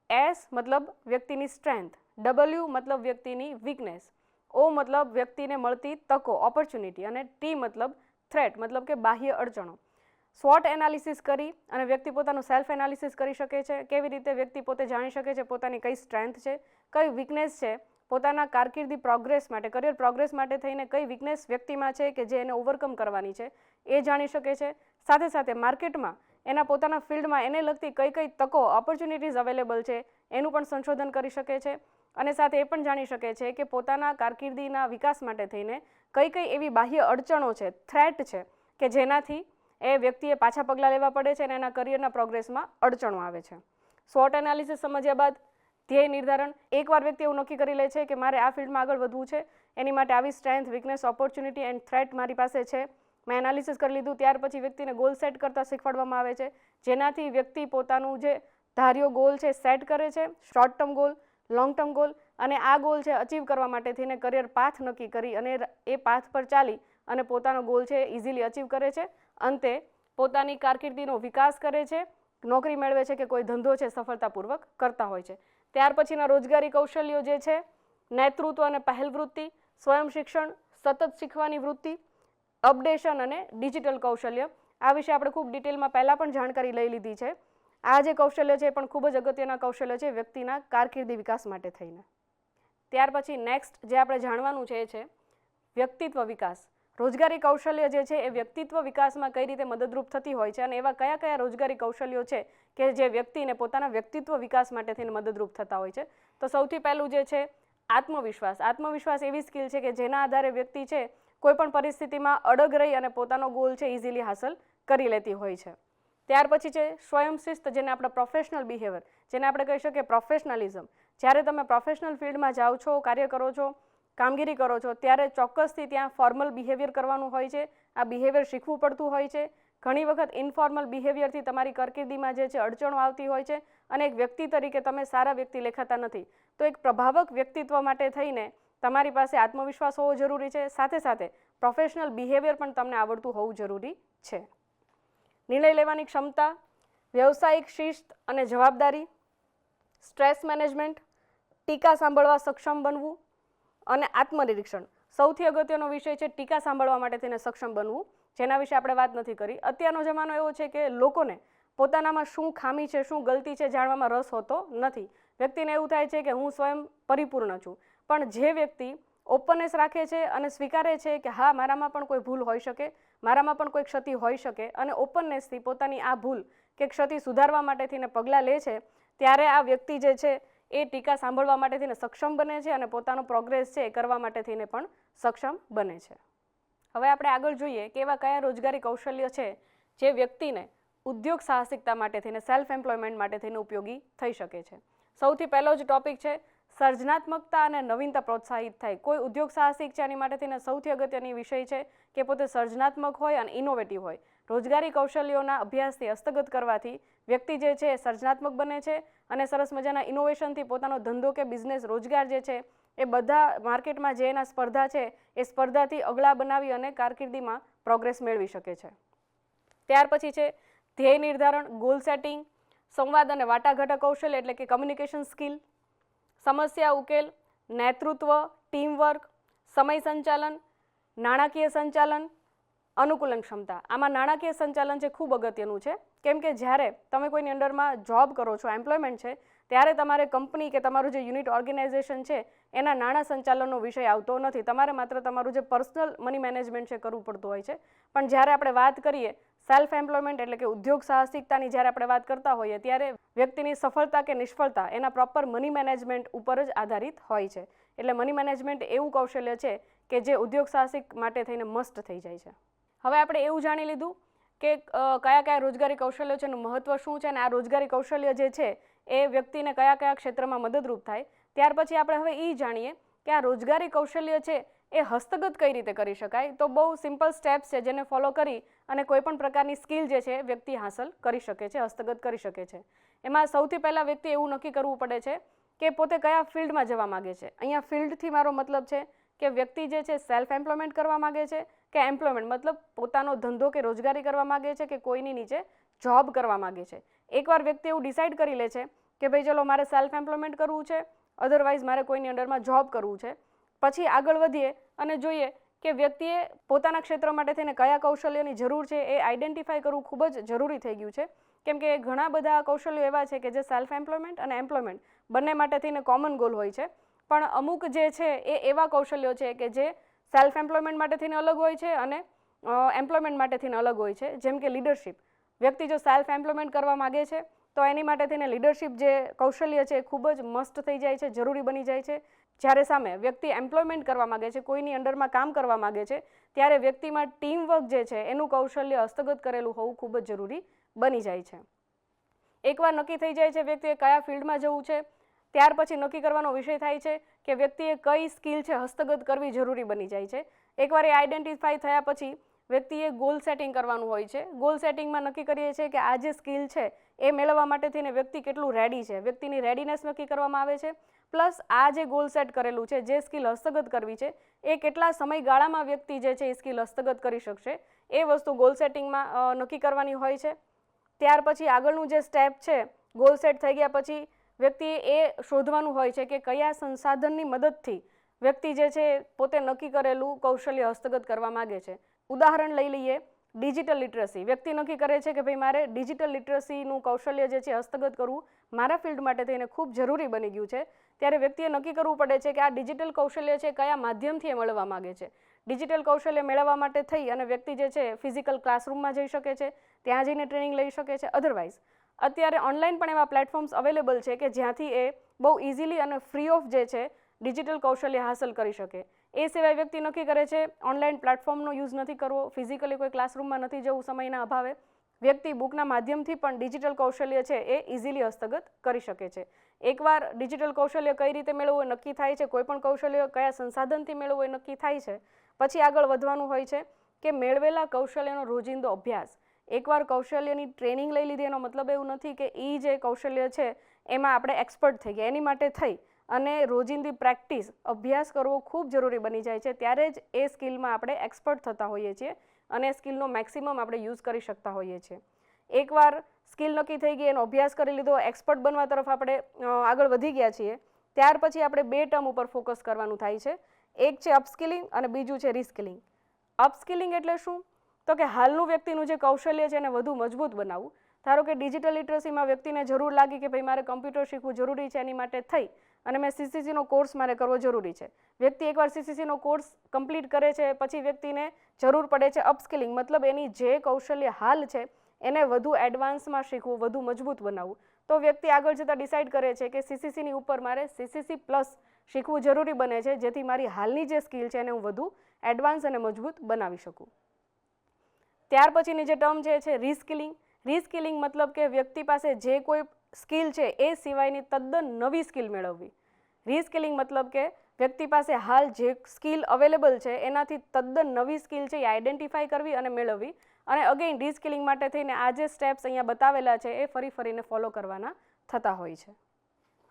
S મતલબ વ્યક્તિની સ્ટ્રેન્થ, W મતલબ વ્યક્તિની વીકનેસ, O મતલબ વ્યક્તિને મળતી તકો, ઓપોર્ચ્યુનિટી, અને T મતલબ થ્રેટ મતલબ કે બાહ્ય અડચણો. SWOT એનાલિસિસ કરી અને વ્યક્તિ પોતાનું સેલ્ફ એનાલિસિસ કરી શકે છે. કેવી રીતે વ્યક્તિ પોતે જાણી શકે છે પોતાની કઈ સ્ટ્રેન્થ છે, કઈ વીકનેસ છે, પોતાના કારકિર્દી પ્રોગ્રેસ માટે, કરિયર પ્રોગ્રેસ માટે થઈને કઈ વીકનેસ વ્યક્તિમાં છે કે જે એને ઓવરકમ કરવાની છે એ જાણી શકે છે. સાથે સાથે માર્કેટમાં એના પોતાના ફિલ્ડમાં એને લગતી કઈ કઈ તકો, ઓપોર્ચ્યુનિટીઝ અવેલેબલ છે એનું પણ સંશોધન કરી શકે છે અને સાથે એ પણ જાણી શકે છે કે પોતાના કારકિર્દીના વિકાસ માટે થઈને કઈ કઈ એવી બાહ્ય અડચણો છે, થ્રેટ છે કે જેનાથી એ વ્યક્તિએ પાછા પગલાં લેવા પડે છે અને એના કરિયરના પ્રોગ્રેસમાં અડચણો આવે છે. SWOT એનાલિસિસ સમજ્યા બાદ ધ્યેય નિર્ધારણ. એકવાર વ્યક્તિ એવું નક્કી કરી લે છે કે મારે આ ફિલ્ડમાં આગળ વધવું છે, એની માટે આવી strength, weakness, opportunity and threat મારી પાસે છે, મેં એનાલિસિસ કરી લીધું. ત્યાર પછી વ્યક્તિને ગોલ સેટ કરતાં શીખવાડવામાં આવે છે જેનાથી વ્યક્તિ પોતાનું જે ધાર્યો ગોલ છે સેટ કરે છે, short term goal, long term goal, અને આ ગોલ છે અચીવ કરવા માટે થઈને કરિયર પાથ નક્કી કરી અને એ પાથ પર ચાલી અને પોતાનો ગોલ છે ઇઝીલી અચીવ કરે છે. અંતે પોતાની કારકિર્દીનો વિકાસ કરે છે, નોકરી મેળવે છે કે કોઈ ધંધો છે સફળતાપૂર્વક કરતા હોય છે. ત્યાર પછીના રોજગારી કૌશલ્યો જે છે નેતૃત્વ અને પહેલ વૃત્તિ, સ્વયં શિક્ષણ, સતત શીખવાની વૃત્તિ, અપડેશન અને ડિજિટલ કૌશલ્ય. આ વિશે આપણે ખૂબ ડિટેલમાં પહેલાં પણ જાણકારી લઈ લીધી છે. આ જે કૌશલ્ય છે એ પણ ખૂબ જ અગત્યના કૌશલ્ય છે વ્યક્તિના કારકિર્દી વિકાસ માટે થઈને. ત્યાર પછી નેક્સ્ટ જે આપણે જાણવાનું છે એ છે વ્યક્તિત્વ વિકાસ. રોજગારી કૌશલ્ય જે છે એ વ્યક્તિત્વ વિકાસમાં કઈ રીતે મદદરૂપ થતી હોય છે અને એવા કયા કયા રોજગારી કૌશલ્યો છે કે જે વ્યક્તિને પોતાના વ્યક્તિત્વ વિકાસ માટે થઈને મદદરૂપ થતા હોય છે. તો સૌથી પહેલું જે છે આત્મવિશ્વાસ. આત્મવિશ્વાસ એવી સ્કિલ છે કે જેના આધારે વ્યક્તિ છે કોઈ પણ પરિસ્થિતિમાં અડગ રહી અને પોતાનો ગોલ છે ઇઝીલી હાંસલ કરી લેતી હોય છે. ત્યાર પછી છે સ્વયંશિસ્ત, જેને આપણે પ્રોફેશનલ બિહેવિયર, જેને આપણે કહી શકીએ પ્રોફેશનલિઝમ. જ્યારે તમે પ્રોફેશનલ ફિલ્ડમાં જાઓ છો, કાર્ય કરો છો, કામગીરી કરો છો ત્યારે ચોક્કસથી ત્યાં ફોર્મલ બિહેવિયર કરવાનું હોય છે. આ બિહેવિયર શીખવું પડતું હોય છે. ઘણી વખત ઇનફોર્મલ બિહેવિયરથી તમારી કારકિર્દીમાં જે છે અડચણો આવતી હોય છે અને એક વ્યક્તિ તરીકે તમે સારા વ્યક્તિ લેખાતા નથી. તો એક પ્રભાવક વ્યક્તિત્વ માટે થઈને તમારી પાસે આત્મવિશ્વાસ હોવો જરૂરી છે. સાથે સાથે પ્રોફેશનલ બિહેવિયર પણ તમને આવડતું હોવું જરૂરી છે. નિર્ણય લેવાની ક્ષમતા, વ્યવસાયિક શિસ્ત અને જવાબદારી, સ્ટ્રેસ મેનેજમેન્ટ, ટીકા સાંભળવા સક્ષમ બનવું અને આત્મનિરીક્ષણ. સૌથી અગત્યનો વિષય છે ટીકા સાંભળવા માટે તેને સક્ષમ બનવું, જેના વિશે આપણે વાત નથી કરી. અત્યારનો જમાનો એવો છે કે લોકોને પોતાનામાં શું ખામી છે, શું ગલતી છે જાણવામાં રસ હોતો નથી. વ્યક્તિને એવું થાય છે કે હું સ્વયં પરિપૂર્ણ છું. પણ જે વ્યક્તિ ઓપનનેસ રાખે છે અને સ્વીકારે છે કે હા મારામાં પણ કોઈ ભૂલ હોઈ શકે, મારામાં પણ કોઈ ક્ષતિ હોઈ શકે અને ઓપનનેસથી પોતાની આ ભૂલ કે ક્ષતિ સુધારવા માટે થઈને પગલાં લે છે ત્યારે આ વ્યક્તિ જે છે એ ટીકા સાંભળવા માટે થઈને સક્ષમ બને છે અને પોતાનો પ્રોગ્રેસ છે એ કરવા માટે થઈને પણ સક્ષમ બને છે. હવે આપણે આગળ જોઈએ કે એવા કયા રોજગારી કૌશલ્ય છે જે વ્યક્તિને ઉદ્યોગ સાહસિકતા માટે થઈને, સેલ્ફ એમ્પ્લોયમેન્ટ માટે થઈને ઉપયોગી થઈ શકે છે. સૌથી પહેલો જ ટોપિક છે સર્જનાત્મકતા અને નવીનતા પ્રોત્સાહિત થાય. કોઈ ઉદ્યોગ સાહસિક છે એની માટે થઈને સૌથી અગત્યની વિષય છે કે પોતે સર્જનાત્મક હોય અને ઇનોવેટિવ હોય. રોજગારી કૌશલ્યોના અભ્યાસથી હસ્તગત કરવાથી વ્યક્તિ જે છે એ સર્જનાત્મક બને છે અને સરસ મજાના ઇનોવેશનથી પોતાનો ધંધો કે બિઝનેસ, રોજગાર જે છે એ બધા માર્કેટમાં જે એના સ્પર્ધા છે એ સ્પર્ધાથી અગળા બનાવી અને કારકિર્દીમાં પ્રોગ્રેસ મેળવી શકે છે. ત્યાર પછી છે ધ્યેય નિર્ધારણ, ગોલ સેટિંગ, સંવાદ અને વાટાઘાટ કૌશલ્ય એટલે કે કમ્યુનિકેશન સ્કિલ, સમસ્યા ઉકેલ, નેતૃત્વ, ટીમવર્ક, સમય સંચાલન, નાણાકીય સંચાલન, અનુકૂલન ક્ષમતા. આમાં નાણાકીય સંચાલન છે ખૂબ અગત્યનું છે કેમ કે જ્યારે તમે કોઈની અંડરમાં જોબ કરો છો, એમ્પ્લોયમેન્ટ છે, ત્યારે તમારે કંપની કે તમારું જે યુનિટ ઓર્ગેનાઇઝેશન છે એના નાણાં સંચાલનનો વિષય આવતો નથી. તમારે માત્ર તમારું જે પર્સનલ મની મેનેજમેન્ટ છે કરવું પડતું હોય છે. પણ જ્યારે આપણે વાત કરીએ સેલ્ફ એમ્પ્લોયમેન્ટ એટલે કે ઉદ્યોગ સાહસિકતાની જ્યારે આપણે વાત કરતા હોઈએ ત્યારે વ્યક્તિની સફળતા કે નિષ્ફળતા એના પ્રોપર મની મેનેજમેન્ટ ઉપર જ આધારિત હોય છે. એટલે મની મેનેજમેન્ટ એવું કૌશલ્ય છે કે જે ઉદ્યોગ સાહસિક માટે થઈને મસ્ટ થઈ જાય છે. હવે આપણે એવું જાણી લીધું કે કયા કયા રોજગારી કૌશલ્યો છે એનું મહત્વ શું છે અને આ રોજગારી કૌશલ્ય જે છે એ વ્યક્તિને કયા કયા ક્ષેત્રમાં મદદરૂપ થાય. ત્યાર પછી આપણે હવે એ જાણીએ કે આ રોજગારી કૌશલ્ય છે એ હસ્તગત કઈ રીતે કરી શકાય. તો બહુ સિમ્પલ સ્ટેપ્સ છે જેને ફોલો કરી અને કોઈ પણ પ્રકારની સ્કિલ જે છે વ્યક્તિ હાંસલ કરી શકે છે, હસ્તગત કરી શકે છે. એમાં સૌથી પહેલાં વ્યક્તિ એવું નક્કી કરવું પડે છે કે પોતે કયા ફિલ્ડમાં જવા માગે છે. અહીંયા ફિલ્ડથી મારો મતલબ છે કે વ્યક્તિ જે છે સેલ્ફ એમ્પ્લોયમેન્ટ કરવા માગે છે કે એમ્પ્લોયમેન્ટ મતલબ પોતાનો ધંધો કે રોજગારી કરવા માગે છે કે કોઈની નીચે જોબ કરવા માગે છે. એકવાર વ્યક્તિ એવું ડિસાઇડ કરી લે છે કે ભાઈ ચલો મારે સેલ્ફ એમ્પ્લોયમેન્ટ કરવું છે, અધરવાઇઝ મારે કોઈની અંડરમાં જોબ કરવું છે, પછી આગળ વધીએ અને જોઈએ કે વ્યક્તિએ પોતાના ક્ષેત્ર માટે થઈને કયા કૌશલ્યની જરૂર છે એ આઈડેન્ટિફાઈ કરવું ખૂબ જ જરૂરી થઈ ગયું છે. કેમ કે ઘણા બધા કૌશલ્યો એવા છે કે જે સેલ્ફ એમ્પ્લોયમેન્ટ અને એમ્પ્લોયમેન્ટ બંને માટે થઈને કોમન ગોલ હોય છે. પણ અમુક જે છે એ એવા કૌશલ્યો છે કે જે સેલ્ફ એમ્પ્લોયમેન્ટ માટે થઈને અલગ હોય છે અને એમ્પ્લોયમેન્ટ માટે થઈને અલગ હોય છે. જેમ કે લીડરશિપ. વ્યક્તિ જો સેલ્ફ એમ્પ્લોયમેન્ટ કરવા માગે છે તો એની માટે થઈને લીડરશિપ જે કૌશલ્ય છે એ ખૂબ જ મસ્ત થઈ જાય છે, જરૂરી બની જાય છે. જ્યારે સામે વ્યક્તિ એમ્પ્લોયમેન્ટ કરવા માગે છે, કોઈની અંડરમાં કામ કરવા માગે છે, ત્યારે વ્યક્તિમાં ટીમવર્ક જે છે એનું કૌશલ્ય હસ્તગત કરેલું હોવું ખૂબ જ જરૂરી બની જાય છે. એકવાર નક્કી થઈ જાય છે વ્યક્તિએ કયા ફિલ્ડમાં જવું છે, ત્યાર પછી નક્કી કરવાનો વિષય થાય છે કે વ્યક્તિએ કઈ સ્કિલ છે હસ્તગત કરવી જરૂરી બની જાય છે. એકવાર એ આઈડેન્ટિફાઈ થયા પછી વ્યક્તિએ ગોલ સેટિંગ કરવાનું હોય છે. ગોલ સેટિંગમાં નક્કી કરીએ છીએ કે આ જે સ્કિલ છે એ મેળવવા માટે થઈને વ્યક્તિ કેટલું રેડી છે, વ્યક્તિની રેડીનેસ નક્કી કરવામાં આવે છે. પ્લસ આ જે ગોલ સેટ કરેલું છે, જે સ્કિલ હસ્તગત કરવી છે એ કેટલા સમયગાળામાં વ્યક્તિ જે છે એ સ્કિલ હસ્તગત કરી શકશે એ વસ્તુ ગોલ સેટિંગમાં નક્કી કરવાની હોય છે. ત્યાર પછી આગળનું જે સ્ટેપ છે, ગોલ સેટ થઈ ગયા પછી વ્યક્તિએ એ શોધવાનું હોય છે કે કયા સંસાધનની મદદથી વ્યક્તિ જે છે પોતે નક્કી કરેલું કૌશલ્ય હસ્તગત કરવા માગે છે. ઉદાહરણ લઈ લઈએ ડિજિટલ લિટરસી. વ્યક્તિ નક્કી કરે છે કે ભાઈ મારે ડિજિટલ લિટરસીનું કૌશલ્ય જે છે હસ્તગત કરવું મારા ફિલ્ડ માટે થઈને ખૂબ જરૂરી બની ગયું છે. ત્યારે વ્યક્તિએ નક્કી કરવું પડે છે કે આ ડિજિટલ કૌશલ્ય છે કયા માધ્યમથી એ મેળવવા માગે છે. ડિજિટલ કૌશલ્ય મેળવવા માટે થઈ અને વ્યક્તિ જે છે ફિઝિકલ ક્લાસરૂમમાં જઈ શકે છે, ત્યાં જઈને ટ્રેનિંગ લઈ શકે છે. અધરવાઇઝ અત્યારે ઓનલાઈન પણ એવા પ્લેટફોર્મ્સ અવેલેબલ છે કે જ્યાંથી એ બહુ ઇઝીલી અને ફ્રી ઓફ જે છે ડિજિટલ કૌશલ્ય હાંસલ કરી શકે. એ સિવાય વ્યક્તિ નક્કી કરે છે ઓનલાઈન પ્લેટફોર્મનો યુઝ નથી કરવો, ફિઝિકલી કોઈ ક્લાસરૂમમાં નથી જવું સમયના અભાવે. વ્યક્તિ બુકના માધ્યમથી પણ ડિજિટલ કૌશલ્ય છે એ ઇઝીલી હસ્તગત કરી શકે છે. એકવાર ડિજિટલ કૌશલ્ય કઈ રીતે મેળવવું એ નક્કી થાય છે, કોઈ પણ કૌશલ્ય કયા સંસાધનથી મેળવવું એ નક્કી થાય છે, પછી આગળ વધવાનું હોય છે કે મેળવેલા કૌશલ્યનો રોજિંદો અભ્યાસ. એકવાર કૌશલ્યની ટ્રેનિંગ લઈ લીધી એનો મતલબ એવું નથી કે એ જે કૌશલ્ય છે એમાં આપણે એક્સપર્ટ થઈ ગયા. એની માટે થઈ અને રોજિંદી પ્રેક્ટિસ, અભ્યાસ કરવો ખૂબ જરૂરી બની જાય છે. ત્યારે જ એ સ્કિલમાં આપણે એક્સપર્ટ થતા હોઈએ છીએ અને એ સ્કિલનો મેક્સિમમ આપણે યુઝ કરી શકતા હોઈએ છીએ. એકવાર સ્કિલ નક્કી થઈ ગઈ, એનો અભ્યાસ કરી લીધો, એક્સપર્ટ બનવા તરફ આપણે આગળ વધી ગયા છીએ, ત્યાર પછી આપણે બે ટર્મ ઉપર ફોકસ કરવાનું થાય છે. એક છે અપસ્કિલિંગ અને બીજું છે રિસ્કિલિંગ. અપસ્કિલિંગ એટલે શું? તો કે હાલનું વ્યક્તિનું જે કૌશલ્ય છે એને વધુ મજબૂત બનાવવું. ધારો કે ડિજિટલ લિટરસીમાં વ્યક્તિને જરૂર લાગી કે ભાઈ મારે કમ્પ્યુટર શીખવું જરૂરી છે, એની માટે થઈ અને મેં CCCનો કોર્સ મારે કરવો જરૂરી છે. વ્યક્તિ એકવાર CCCનો કોર્સ કમ્પ્લીટ કરે છે પછી વ્યક્તિને જરૂર પડે છે અપસ્કિલિંગ, મતલબ એની જે કૌશલ્ય હાલ છે એને વધુ એડવાન્સમાં શીખવું, વધુ મજબૂત બનાવવું. તો વ્યક્તિ આગળ જતાં ડિસાઇડ કરે છે કે CCCની ઉપર મારે CCC પ્લસ શીખવું જરૂરી બને છે, જેથી મારી હાલની જે સ્કિલ છે એને હું વધુ એડવાન્સ અને મજબૂત બનાવી શકું. ત્યાર પછીની જે ટર્મ છે રિસ્કિલિંગ. રિસ્કિલિંગ મતલબ કે વ્યક્તિ પાસે જે કોઈ સ્કિલ છે એ સિવાયની તદ્દન નવી સ્કિલ મેળવવી. રિસ્કિલિંગ મતલબ કે વ્યક્તિ પાસે હાલ જે સ્કિલ અવેલેબલ છે એનાથી તદ્દન નવી સ્કિલ છે એ આઈડેન્ટિફાઈ કરવી અને મેળવવી. અને અગેઇન રિસ્કિલિંગ માટે થઈને આ જે સ્ટેપ્સ અહીંયા બતાવેલા છે એ ફરીને ફોલો કરવાના થતા હોય છે.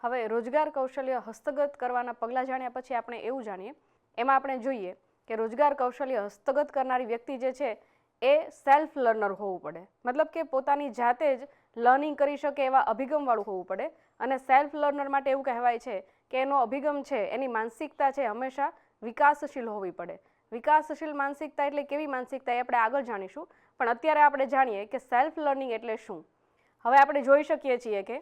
હવે રોજગાર કૌશલ્ય હસ્તગત કરવાના પગલાં જાણ્યા પછી આપણે એવું જાણીએ, એમાં આપણે જોઈએ કે રોજગાર કૌશલ્ય હસ્તગત કરનારી વ્યક્તિ જે છે એ સેલ્ફ લર્નર હોવું પડે. મતલબ કે પોતાની જાતે જ લર્નિંગ કરી શકે એવા અભિગમવાળું હોવું પડે. અને સેલ્ફ લર્નર માટે એવું કહેવાય છે કે એનો અભિગમ છે, એની માનસિકતા છે હંમેશા વિકાસશીલ હોવી પડે. વિકાસશીલ માનસિકતા એટલે કેવી માનસિકતા એ આપણે આગળ જાણીશું, પણ અત્યારે આપણે જાણીએ કે સેલ્ફ લર્નિંગ એટલે શું. હવે આપણે જોઈ શકીએ છીએ કે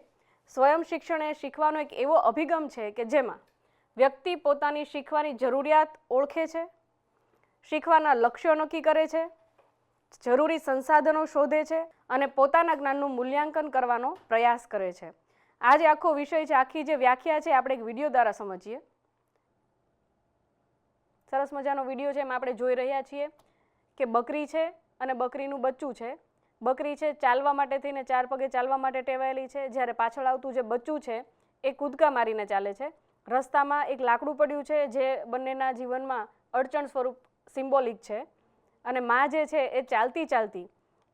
સ્વયં શિક્ષણ એ શીખવાનો એક એવો અભિગમ છે કે જેમાં વ્યક્તિ પોતાની શીખવાની જરૂરિયાત ઓળખે છે, શીખવાના લક્ષ્યો નક્કી કરે છે, જરૂરી સંસાધનો શોધે છે અને પોતાના જ્ઞાનનું મૂલ્યાંકન કરવાનો પ્રયાસ કરે છે. આ જે આખો વિષય છે, આખી જે વ્યાખ્યા છે, આપણે એક વિડીયો દ્વારા સમજીએ. સરસ મજાનો વિડીયો છે, એમાં આપણે જોઈ રહ્યા છીએ કે બકરી છે અને બકરીનું બચ્ચું છે. બકરી છે ચાલવા માટે થઈને 4 પગે ચાલવા માટે ટેવાયેલી છે, જ્યારે પાછળ આવતું જે બચ્ચું છે એ કૂદકા મારીને ચાલે છે. રસ્તામાં એક લાકડું પડ્યું છે જે બંનેના જીવનમાં અડચણ સ્વરૂપ સિમ્બોલિક છે, અને માં જે છે એ ચાલતી ચાલતી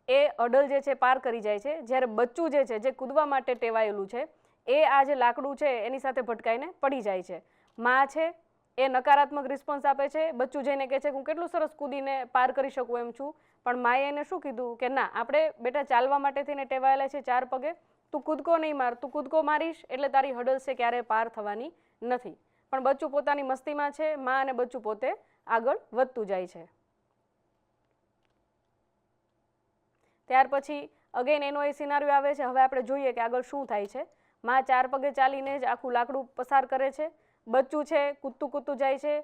એ અડલ જે છે પાર કરી જાય છે, જ્યારે બચ્ચું જે છે જે કૂદવા માટે ટેવાયેલું છે એ આ જે લાકડું છે એની સાથે ભટકાઈને પડી જાય છે. માં છે એ નકારાત્મક રિસ્પોન્સ આપે છે. બચ્ચું જઈને કહે છે કે હું કેટલું સરસ કૂદીને પાર કરી શકું એમ છું, પણ માએ એને શું કીધું કે ના, આપણે બેટા ચાલવા માટે થઈને ટેવાયેલા છે 4 પગે, તું કૂદકો નહીં માર, તું કૂદકો મારીશ એટલે તારી હડલ છે ક્યારેય પાર થવાની નથી. પણ બચ્ચું પોતાની મસ્તીમાં છે, માં અને બચ્ચું પોતે આગળ વધતું જાય છે. ત્યાર પછી અગેન એનો એ સિનારિયો આવે છે. હવે આપણે જોઈએ કે આગળ શું થાય છે. માં 4 પગે ચાલીને જ આખું લાકડું પસાર કરે છે. બચ્ચું છે કૂદતું કૂદતું જાય છે,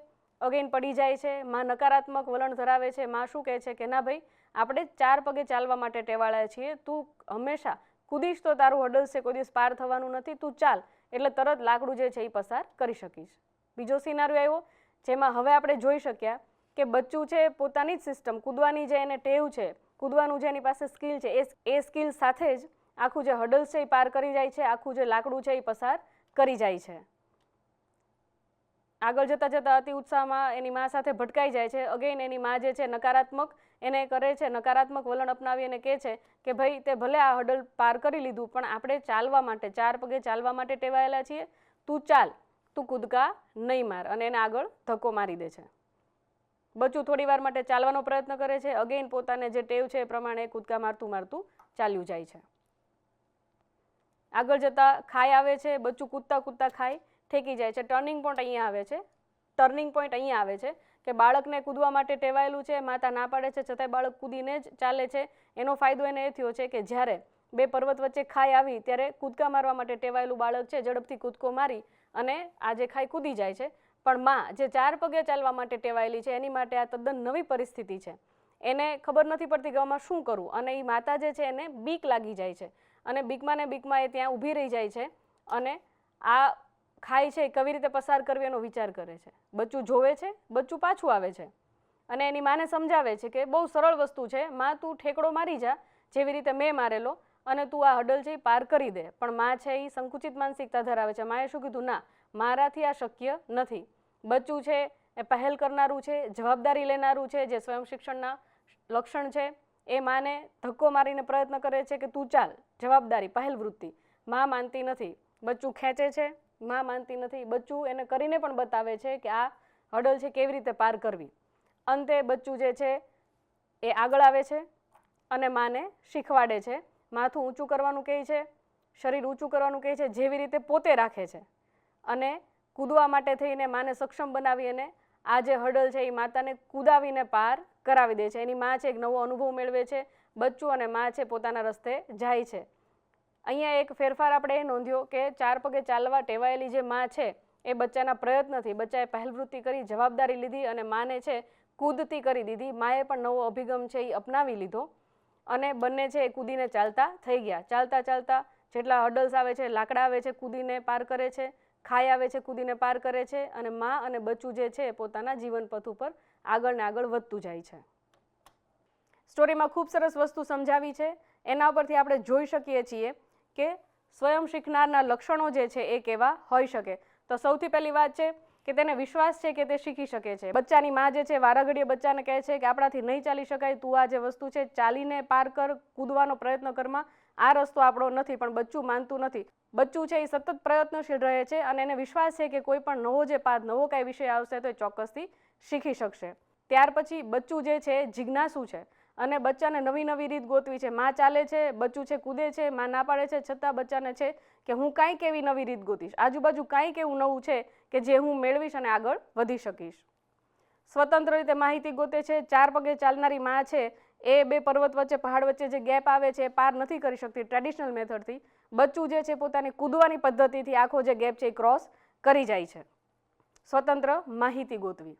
અગેન પડી જાય છે. માં નકારાત્મક વલણ ધરાવે છે. માં શું કહે છે કે ના ભાઈ, આપણે 4 પગે ચાલવા માટે ટેવાળ્યા છીએ, તું હંમેશા કૂદીશ તો તારું હડલ છે કોઈ દિવસ પાર થવાનું નથી, તું ચાલ એટલે તરત લાકડું જે છે એ પસાર કરી શકીશ. બીજો સિનારિયો આવ્યો જેમાં હવે આપણે જોઈ શક્યા કે બચ્ચું છે પોતાની જ સિસ્ટમ, કૂદવાની જે એને ટેવ છે, કૂદવાનું જે એની પાસે સ્કિલ છે એ સ્કિલ સાથે જ આખું જે હડલ છે એ પાર કરી જાય છે, આખું જે લાકડું છે એ પસાર કરી જાય છે. આગળ જતાં જતાં અતિ ઉત્સાહમાં એની મા સાથે ભટકાઈ જાય છે. અગેન એની મા જે છે નકારાત્મક એને કરે છે, નકારાત્મક વલણ અપનાવી અને કહે છે કે ભાઈ તે ભલે આ હડલ પાર કરી લીધું, પણ આપણે ચાલવા માટે 4 પગે ચાલવા માટે ટેવાયેલા છીએ, તું ચાલ, તું કૂદકા નહીં માર, અને એને આગળ ધક્કો મારી દે છે. બચ્ચું થોડી વાર માટે ચાલવાનો પ્રયત્ન કરે છે, અગેન પોતાને જે ટેવ છે એ પ્રમાણે કૂદકા મારતું મારતું ચાલ્યું જાય છે. આગળ જતાં ખાઈ આવે છે, બચ્ચું કૂદતા કૂદતા ખાઈ ઠેકી જાય છે. ટર્નિંગ પોઈન્ટ અહીંયા આવે છે. ટર્નિંગ પોઈન્ટ અહીંયા આવે છે કે બાળકને કૂદવા માટે ટેવાયેલું છે, માતા ના પાડે છે છતાંય બાળક કૂદીને જ ચાલે છે. એનો ફાયદો એને એ થયો છે કે જ્યારે 2 પર્વત વચ્ચે ખાઈ આવી ત્યારે કૂદકા મારવા માટે ટેવાયેલું બાળક છે ઝડપથી કૂદકો મારી અને આ જે ખાઈ કૂદી જાય છે. પણ માં જે 4 પગે ચાલવા માટે ટેવાયેલી છે એની માટે આ તદ્દન નવી પરિસ્થિતિ છે. એને ખબર નથી પડતી કે આમાં શું કરવું, અને એ માતા જે છે એને બીક લાગી જાય છે, અને બીકમાં ને બીકમાં એ ત્યાં ઊભી રહી જાય છે અને આ ખાઈ છે કેવી રીતે પસાર કરવી એનો વિચાર કરે છે. બચ્ચું જોવે છે, બચ્ચું પાછું આવે છે અને એની માને સમજાવે છે કે બહુ સરળ વસ્તુ છે માં, તું ઠેકડો મારી જા જેવી રીતે મેં મારેલો, અને તું આ હડલ છે એ પાર કરી દે. પણ માં છે એ સંકુચિત માનસિકતા ધરાવે છે. માએ શું કીધું, ના, મારાથી આ શક્ય નથી. બચ્ચું છે એ પહેલ કરનારું છે, જવાબદારી લેનારું છે, જે સ્વયં શિક્ષણના લક્ષણ છે. એ માને ધક્કો મારીને પ્રયત્ન કરે છે કે તું ચાલ, જવાબદારી, પહેલ વૃત્તિ. માં માનતી નથી. બચ્ચું ખેંચે છે, માં માનતી નથી. બચ્ચું એને કરીને પણ બતાવે છે કે આ હડલ છે કેવી રીતે પાર કરવી. અંતે બચ્ચું જે છે એ આગળ આવે છે અને માને શીખવાડે છે. માથું ઊંચું કરવાનું કહે છે, શરીર ઊંચું કરવાનું કહે છે, જેવી રીતે પોતે રાખે છે, અને કૂદવા માટે થઈને માને સક્ષમ બનાવી અને આ જે હડલ છે એ માતાને કૂદાવીને પાર કરાવી દે છે. એની માં છે એક નવો અનુભવ મેળવે છે. બચ્ચું અને માં છે પોતાના રસ્તે જાય છે. અહીંયા એક ફેરફાર આપણે એ નોંધ્યો કે 4 પગે ચાલવા ટેવાયેલી જે માં છે એ બચ્ચાના પ્રયત્નથી બચ્ચાએ પહેલવૃત્તિ કરી, જવાબદારી લીધી અને માને છે કૂદતી કરી દીધી. માએ પણ નવો અભિગમ છે એ અપનાવી લીધો અને બંને છે એ કૂદીને ચાલતા થઈ ગયા. ચાલતા ચાલતા જેટલા હડલ્સ આવે છે, લાકડા આવે છે, કૂદીને પાર કરે છે, ખાઈ આવે છે, કૂદીને પાર કરે છે, અને માં અને બચ્ચું જે છે પોતાના જીવન પથ ઉપર આગળ ને આગળ વધતું જાય છે. સ્ટોરીમાં ખૂબ સરસ વસ્તુ સમજાવી છે. એના પરથી આપણે જોઈ શકીએ છીએ કે સ્વયં શીખનારના લક્ષણો જે છે એ કેવા હોઈ શકે. તો સૌથી પહેલી વાત છે કે તેને વિશ્વાસ છે કે તે શીખી શકે છે. બચ્ચાની માં જે છે વારાઘડીએ બચ્ચાને કહે છે કે આપણાથી નહીં ચાલી શકાય, તું આ જે વસ્તુ છે ચાલીને પાર કર, કૂદવાનો પ્રયત્ન કરમાં, આ રસ્તો આપણો નથી. પણ બચ્ચું માનતું નથી. બચ્ચું છે એ સતત પ્રયત્નશીલ રહે છે અને એને વિશ્વાસ છે કે કોઈ પણ નવો જે પાઠ, નવો કાંઈ વિષય આવશે તો એ ચોક્કસથી શીખી શકશે. ત્યાર પછી બચ્ચું જે છે જિજ્ઞાસુ છે અને બચ્ચાને નવી નવી રીત ગોતવી છે. માં ચાલે છે, બચ્ચું છે કૂદે છે, માં ના પાડે છે, છતાં બચ્ચાને છે કે હું કાંઈક એવી નવી રીત ગોતીશ, આજુબાજુ કાંઈક એવું નવું છે કે જે હું મેળવીશ અને આગળ વધી શકીશ. સ્વતંત્ર રીતે માહિતી ગોતે છે. 4 પગે ચાલનારી માં છે એ 2 પર્વત વચ્ચે, પહાડ વચ્ચે જે ગેપ આવે છે એ પાર નથી કરી શકતી ટ્રેડિશનલ મેથડથી. બચ્ચું જે છે પોતાની કૂદવાની પદ્ધતિથી આખો જે ગેપ છે એ ક્રોસ કરી જાય છે. સ્વતંત્ર માહિતી ગોતવી,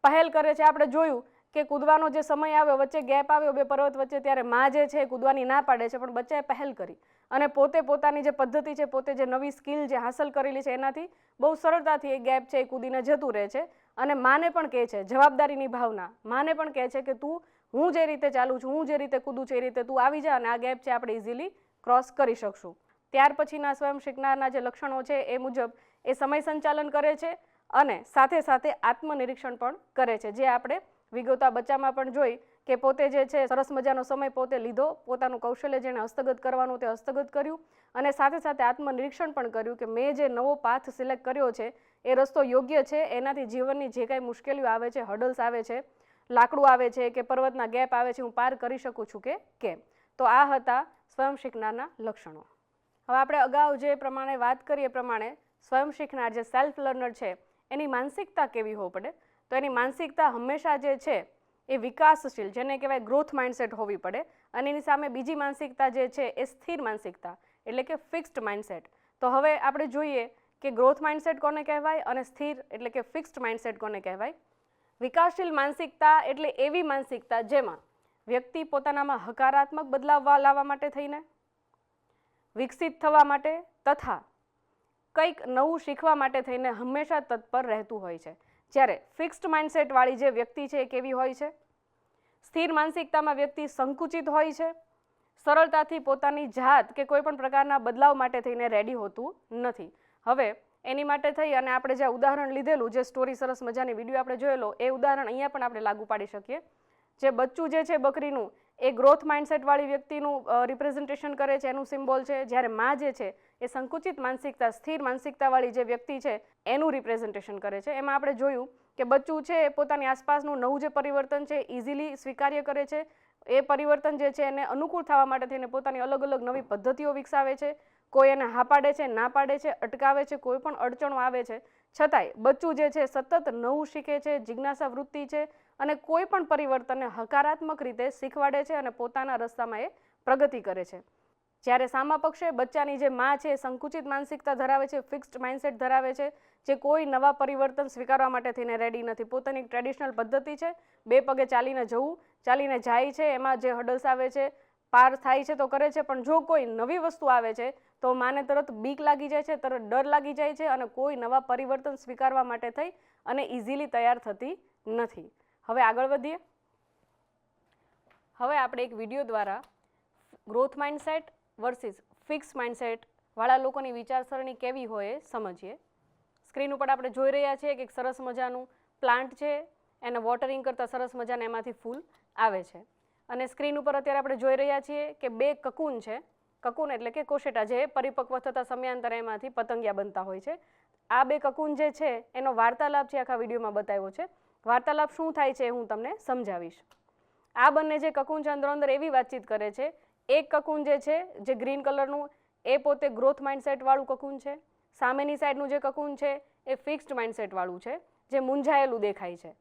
પહેલ કરે છે. આપણે જોયું કે કૂદવાનો જે સમય આવ્યો, વચ્ચે ગેપ આવ્યો બે પર્વત વચ્ચે, ત્યારે માં જે છે કૂદવાની ના પાડે છે, પણ બચ્ચાએ પહેલ કરી અને પોતે પોતાની જે પદ્ધતિ છે, પોતે જે નવી સ્કિલ જે હાંસલ કરેલી છે એનાથી બહુ સરળતાથી એ ગેપ છે એ કૂદીને જતું રહે છે. અને માને પણ કહે છે, જવાબદારીની ભાવના, માને પણ કહે છે કે તું, હું જે રીતે ચાલું છું, હું જે રીતે કૂદું છું એ રીતે તું આવી જા અને આ ગેપ છે આપણે ઇઝીલી ક્રોસ કરી શકશું. ત્યાર પછીના સ્વયં શીખનારના જે લક્ષણો છે એ મુજબ એ સમય સંચાલન કરે છે અને સાથે સાથે આત્મનિરીક્ષણ પણ કરે છે, જે આપણે વિગતો બચ્ચામાં પણ જોઈ કે પોતે જે છે સરસ મજાનો સમય પોતે લીધો, પોતાનું કૌશલ્ય જેને હસ્તગત કરવાનું તે હસ્તગત કર્યું અને સાથે સાથે આત્મનિરીક્ષણ પણ કર્યું કે મેં જે નવો પાથ સિલેક્ટ કર્યો છે એ રસ્તો યોગ્ય છે, એનાથી જીવનની જે કાંઈ મુશ્કેલીઓ આવે છે, હર્ડલ્સ આવે છે, લાકડું આવે છે કે પર્વતના ગેપ આવે છે, હું પાર કરી શકું છું કે કેમ. તો આ હતા સ્વયં શીખનારના લક્ષણો. હવે આપણે અગાઉ જે પ્રમાણે વાત કરીએ એ પ્રમાણે સ્વયં શીખનાર જે સેલ્ફ લર્નર છે એની માનસિકતા કેવી હોવી પડે? તો એની માનસિકતા હંમેશા જે છે એ વિકાસશીલ, જેને કહેવાય ગ્રોથ માઇન્ડસેટ હોવી પડે. અને એની સામે બીજી માનસિકતા જે છે એ સ્થિર માનસિકતા, એટલે કે ફિક્સ્ડ માઇન્ડસેટ. તો હવે આપણે જોઈએ કે ગ્રોથ માઇન્ડસેટ કોને કહેવાય અને સ્થિર એટલે કે ફિક્સ્ડ માઇન્ડસેટ કોને કહેવાય. વિકાસશીલ માનસિકતા એટલે એવી માનસિકતા જેમાં વ્યક્તિ પોતાનામાં હકારાત્મક બદલાવ લાવવા માટે થઈને, વિકસિત થવા માટે તથા કંઈક નવું શીખવા માટે થઈને હંમેશા તત્પર રહેતું હોય છે. જ્યારે ફિક્સ્ડ માઇન્ડસેટવાળી જે વ્યક્તિ છે એ કેવી હોય છે? સ્થિર માનસિકતામાં વ્યક્તિ સંકુચિત હોય છે, સરળતાથી પોતાની જાત કે કોઈ પણ પ્રકારના બદલાવ માટે થઈને રેડી હોતું નથી. હવે એની માટે થઈ અને આપણે જે ઉદાહરણ લીધેલું, જે સ્ટોરી સરસ મજાની વિડીયો આપણે જોયેલો, એ ઉદાહરણ અહીંયા પણ આપણે લાગુ પાડી શકીએ. જે બચ્ચું જે છે બકરીનું, એ ગ્રોથ માઇન્ડસેટવાળી વ્યક્તિનું રિપ્રેઝન્ટેશન કરે છે, એનું સિમ્બોલ છે. જ્યારે માં જે છે એ સંકુચિત માનસિકતા, સ્થિર માનસિકતાવાળી જે વ્યક્તિ છે એનું રિપ્રેઝન્ટેશન કરે છે. એમાં આપણે જોયું કે બચ્ચું છે એ પોતાની આસપાસનું નવું જે પરિવર્તન છે ઇઝીલી સ્વીકાર્ય કરે છે. એ પરિવર્તન જે છે એને અનુકૂળ થવા માટે થઈને પોતાની અલગ અલગ નવી પદ્ધતિઓ વિકસાવે છે. કોઈ એને હા પાડે છે, ના પાડે છે, અટકાવે છે, કોઈ પણ અડચણો આવે છે, છતાંય બચ્ચું જે છે સતત નવું શીખે છે, જિજ્ઞાસા વૃત્તિ છે અને કોઈ પણ પરિવર્તનને હકારાત્મક રીતે શીખવાડે છે અને પોતાના રસ્તામાં એ પ્રગતિ કરે છે. જ્યારે સામા પક્ષે બચ્ચાની જે માં છે એ સંકુચિત માનસિકતા ધરાવે છે, ફિક્સ્ડ માઇન્ડસેટ ધરાવે છે, જે કોઈ નવા પરિવર્તન સ્વીકારવા માટે થઈને રેડી નથી. પોતાની ટ્રેડિશનલ પદ્ધતિ છે, બે પગે ચાલીને જવું, ચાલીને જાય છે, એમાં જે હર્ડલ્સ આવે છે પાર થાય છે તો કરે છે, પણ જો કોઈ નવી વસ્તુ આવે છે તો માને તરત બીક લાગી જાય છે, તરત ડર લાગી જાય છે અને કોઈ નવા પરિવર્તન સ્વીકારવા માટે થઈ અને ઇઝીલી તૈયાર થતી નથી. હવે આગળ વધીએ. હવે આપણે એક વિડીયો દ્વારા growth mindset versus fix mindset વાળા લોકોની વિચારસરણી કેવી હોય એ સમજીએ. સ્ક્રીન ઉપર આપણે જોઈ રહ્યા છીએ કે એક સરસ મજાનું પ્લાન્ટ છે, એને વોટરિંગ કરતાં સરસ મજાના એમાંથી ફૂલ આવે છે. અને સ્ક્રીન ઉપર અત્યારે આપણે જોઈ રહ્યા છીએ કે બે કકૂન છે. કકૂન એટલે કે કોશેટા, જે પરિપક્વ થતા સમયાંતરે એમાંથી પતંગિયા બનતા હોય છે. આ બે કકૂન જે છે એનો વાર્તાલાપ છે આખા વિડીયોમાં બતાવ્યો છે. વાર્તાલાપ શું થાય છે એ હું તમને સમજાવીશ. આ બંને જે કકૂન છે અંદર એવી વાતચીત કરે છે. એક કકૂન જે છે, જે ગ્રીન કલરનું, એ પોતે ગ્રોથ માઇન્ડસેટ વાળું કકૂન છે. સામેની સાઈડનું જે કકૂન છે એ ફિક્સ્ડ માઇન્ડસેટ વાળું છે, જે મૂંઝાયેલું દેખાય છે.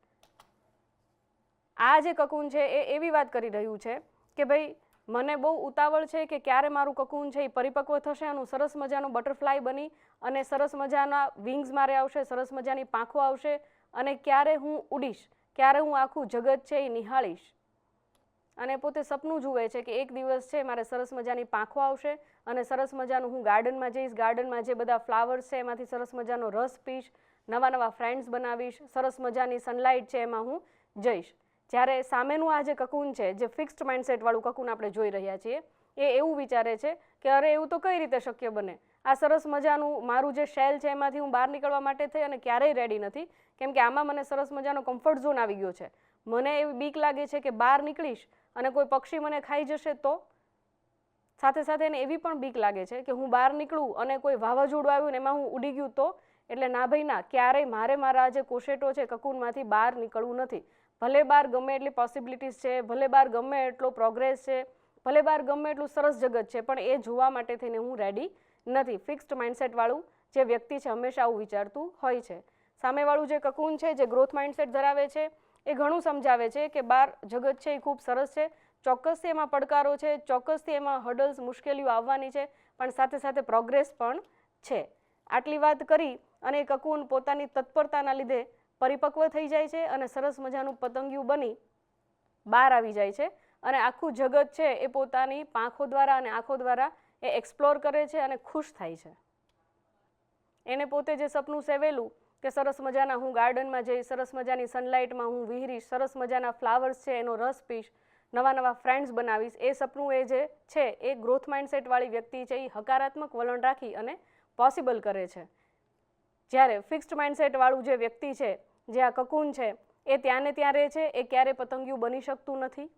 આ જે કકૂન છે એ એવી વાત કરી રહ્યું છે કે ભાઈ મને બહુ ઉતાવળ છે કે ક્યારે મારું કકૂન છે એ પરિપક્વ થશે, એનું સરસ મજાનું બટરફ્લાય બની અને સરસ મજાના વિંગ્સ મારે આવશે, સરસ મજાની પાંખો આવશે અને ક્યારે હું ઉડીશ, ક્યારે હું આખું જગત છે એ નિહાળીશ. અને પોતે સપનું જુએ છે કે એક દિવસ છે મારે સરસ મજાની પાંખો આવશે અને સરસ મજાનું હું ગાર્ડનમાં જઈશ, ગાર્ડનમાં જે બધા ફ્લાવર્સ છે એમાંથી સરસ મજાનો રસ પીશ, નવા નવા ફ્રેન્ડ્સ બનાવીશ, સરસ મજાની સનલાઇટ છે એમાં હું જઈશ. જ્યારે સામેનું આ જે કકૂન છે, જે ફિક્સ્ડ માઇન્ડસેટ વાળું કકૂન આપણે જોઈ રહ્યા છીએ, એ એવું વિચારે છે કે અરે એવું તો કઈ રીતે શક્ય બને, આ સરસ મજાનું મારું જે શેલ છે એમાંથી હું બહાર નીકળવા માટે થઈ અને ક્યારેય રેડી નથી, કેમ કે આમાં મને સરસ મજાનો કમ્ફર્ટ ઝોન આવી ગયો છે. મને એવી બીક લાગે છે કે બહાર નીકળીશ અને કોઈ પક્ષી મને ખાઈ જશે તો. સાથે સાથે એને એવી પણ બીક લાગે છે કે હું બહાર નીકળું અને કોઈ વાવાઝોડું આવ્યું ને એમાં હું ઉડી ગયું તો. એટલે ના ભાઈ ના, ક્યારેય મારે મારા જે કોશેટો છે કકૂનમાંથી બહાર નીકળવું નથી. ભલે બહાર ગમે એટલી પોસિબિલિટીઝ છે, ભલે બહાર ગમે એટલો પ્રોગ્રેસ છે, ભલે બહાર ગમે એટલું સરસ જગત છે, પણ એ જોવા માટે થઈને હું રેડી નથી. ફિક્સ્ડ માઇન્ડસેટ વાળું જે વ્યક્તિ છે હંમેશા આવું વિચારતું હોય છે. સામેવાળું જે કકૂન છે, જે ગ્રોથ માઇન્ડસેટ ધરાવે છે, એ ઘણું સમજાવે છે કે બહાર જગત છે એ ખૂબ સરસ છે, ચોક્કસથી એમાં પડકારો છે, ચોક્કસથી એમાં હર્ડલ્સ, મુશ્કેલીઓ આવવાની છે, પણ સાથે સાથે પ્રોગ્રેસ પણ છે. આટલી વાત કરી અને કકૂન પોતાની તત્પરતાના લીધે પરિપક્વ થઈ જાય છે અને સરસ મજાનું પતંગિયું બની બહાર આવી જાય છે અને આખું જગત છે એ પોતાની પાંખો દ્વારા અને આંખો દ્વારા એ એક્સપ્લોર કરે છે અને ખુશ થાય છે. એને પોતે જે સપનું સેવેલું કે સરસ મજાના હું ગાર્ડનમાં જઈશ, સરસ મજાની સનલાઇટમાં હું વિહરીશ, સરસ મજાના ફ્લાવર્સ છે એનો રસ પીશ, નવા નવા ફ્રેન્ડ્સ બનાવીશ, એ સપનું એ જે છે એ ગ્રોથ માઇન્ડસેટવાળી વ્યક્તિ છે એ હકારાત્મક વલણ રાખી અને પોસિબલ કરે છે. જ્યારે ફિક્સ્ડ માઇન્ડસેટવાળું જે વ્યક્તિ છે, જે આ કકૂન છે, એ ત્યાં ને ત્યાં રહે છે, એ ક્યારે પતંગિયું બની શકતું નથી.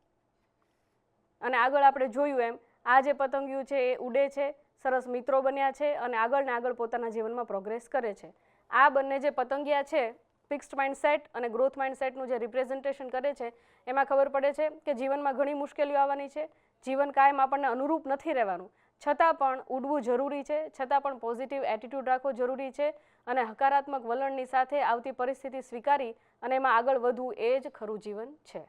અને આગળ આપણે જોયું એમ આ જે પતંગિયું છે એ ઉડે છે, સરસ મિત્રો બન્યા છે અને આગળ ને આગળ પોતાના જીવનમાં પ્રોગ્રેસ કરે છે. આ બંને જે પતંગિયા છે, ફિક્સ્ડ માઇન્ડસેટ અને ગ્રોથ માઇન્ડસેટનું જે રિપ્રેઝન્ટેશન કરે છે, એમાં ખબર પડે છે કે જીવનમાં ઘણી મુશ્કેલીઓ આવવાની છે, જીવન કાયમ આપણને અનુરૂપ નથી રહેવાનું, છતાં પણ ઉડવું જરૂરી છે, છતાં પણ પોઝિટિવ એટીટ્યૂડ રાખવો જરૂરી છે અને હકારાત્મક વલણની સાથે આવતી પરિસ્થિતિ સ્વીકારી અને એમાં આગળ વધવું એ જ ખરું જીવન છે.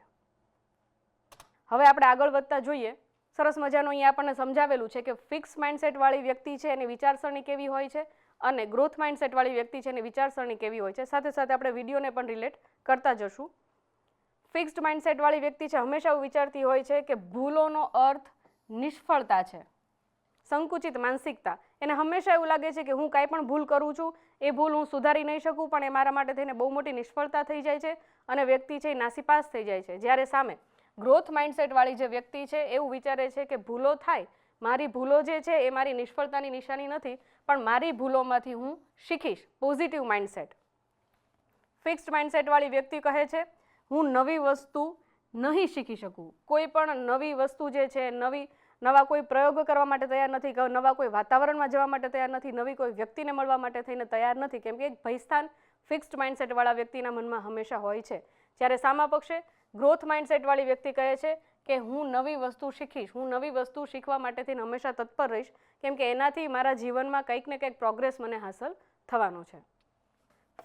હવે આપણે આગળ વધતા જોઈએ. સરસ મજાનું અહીંયા આપણને સમજાવેલું છે કે ફિક્સ માઇન્ડસેટવાળી વ્યક્તિ છે એની વિચારસરણી કેવી હોય છે અને ગ્રોથ માઇન્ડસેટવાળી વ્યક્તિ છે એની વિચારસરણી કેવી હોય છે. સાથે સાથે આપણે વિડીયોને પણ રિલેટ કરતા જશું. ફિક્સ્ડ માઇન્ડસેટવાળી વ્યક્તિ છે હંમેશા એવું વિચારતી હોય છે કે ભૂલોનો અર્થ નિષ્ફળતા છે, સંકુચિત માનસિકતા. એને હંમેશા એવું લાગે છે કે હું કાંઈ પણ ભૂલ કરું છું, એ ભૂલ હું સુધારી નહીં શકું, પણ એ મારા માટે થઈને બહુ મોટી નિષ્ફળતા થઈ જાય છે અને વ્યક્તિ છે એ નાસીપાસ થઈ જાય છે. જ્યારે સામે ગ્રોથ માઇન્ડસેટવાળી જે વ્યક્તિ છે એવું વિચારે છે કે ભૂલો થાય, મારી ભૂલો જે છે એ મારી નિષ્ફળતાની નિશાની નથી, પણ મારી ભૂલોમાંથી હું શીખીશ. Positive mindset. ફિક્સ્ડ માઇન્ડસેટવાળી વ્યક્તિ કહે છે હું નવી વસ્તુ નહીં શીખી શકું, કોઈ પણ નવી વસ્તુ જે છે, નવા કોઈ પ્રયોગ કરવા માટે તૈયાર નથી, નવા કોઈ વાતાવરણમાં જવા માટે તૈયાર નથી, નવી કોઈ વ્યક્તિને મળવા માટે થઈને તૈયાર નથી, કેમ કે એક ભયસ્થાન ફિક્સ્ડ માઇન્ડસેટવાળા વ્યક્તિના મનમાં હંમેશા હોય છે. જ્યારે સામા પક્ષે ગ્રોથ માઇન્ડસેટવાળી વ્યક્તિ કહે છે કે હું નવી વસ્તુ શીખીશ, હું નવી વસ્તુ શીખવા માટે થઈને હંમેશા તત્પર રહીશ, કેમ કે એનાથી મારા જીવનમાં કંઈક ને કંઈક પ્રોગ્રેસ મને હાંસલ થવાનો છે.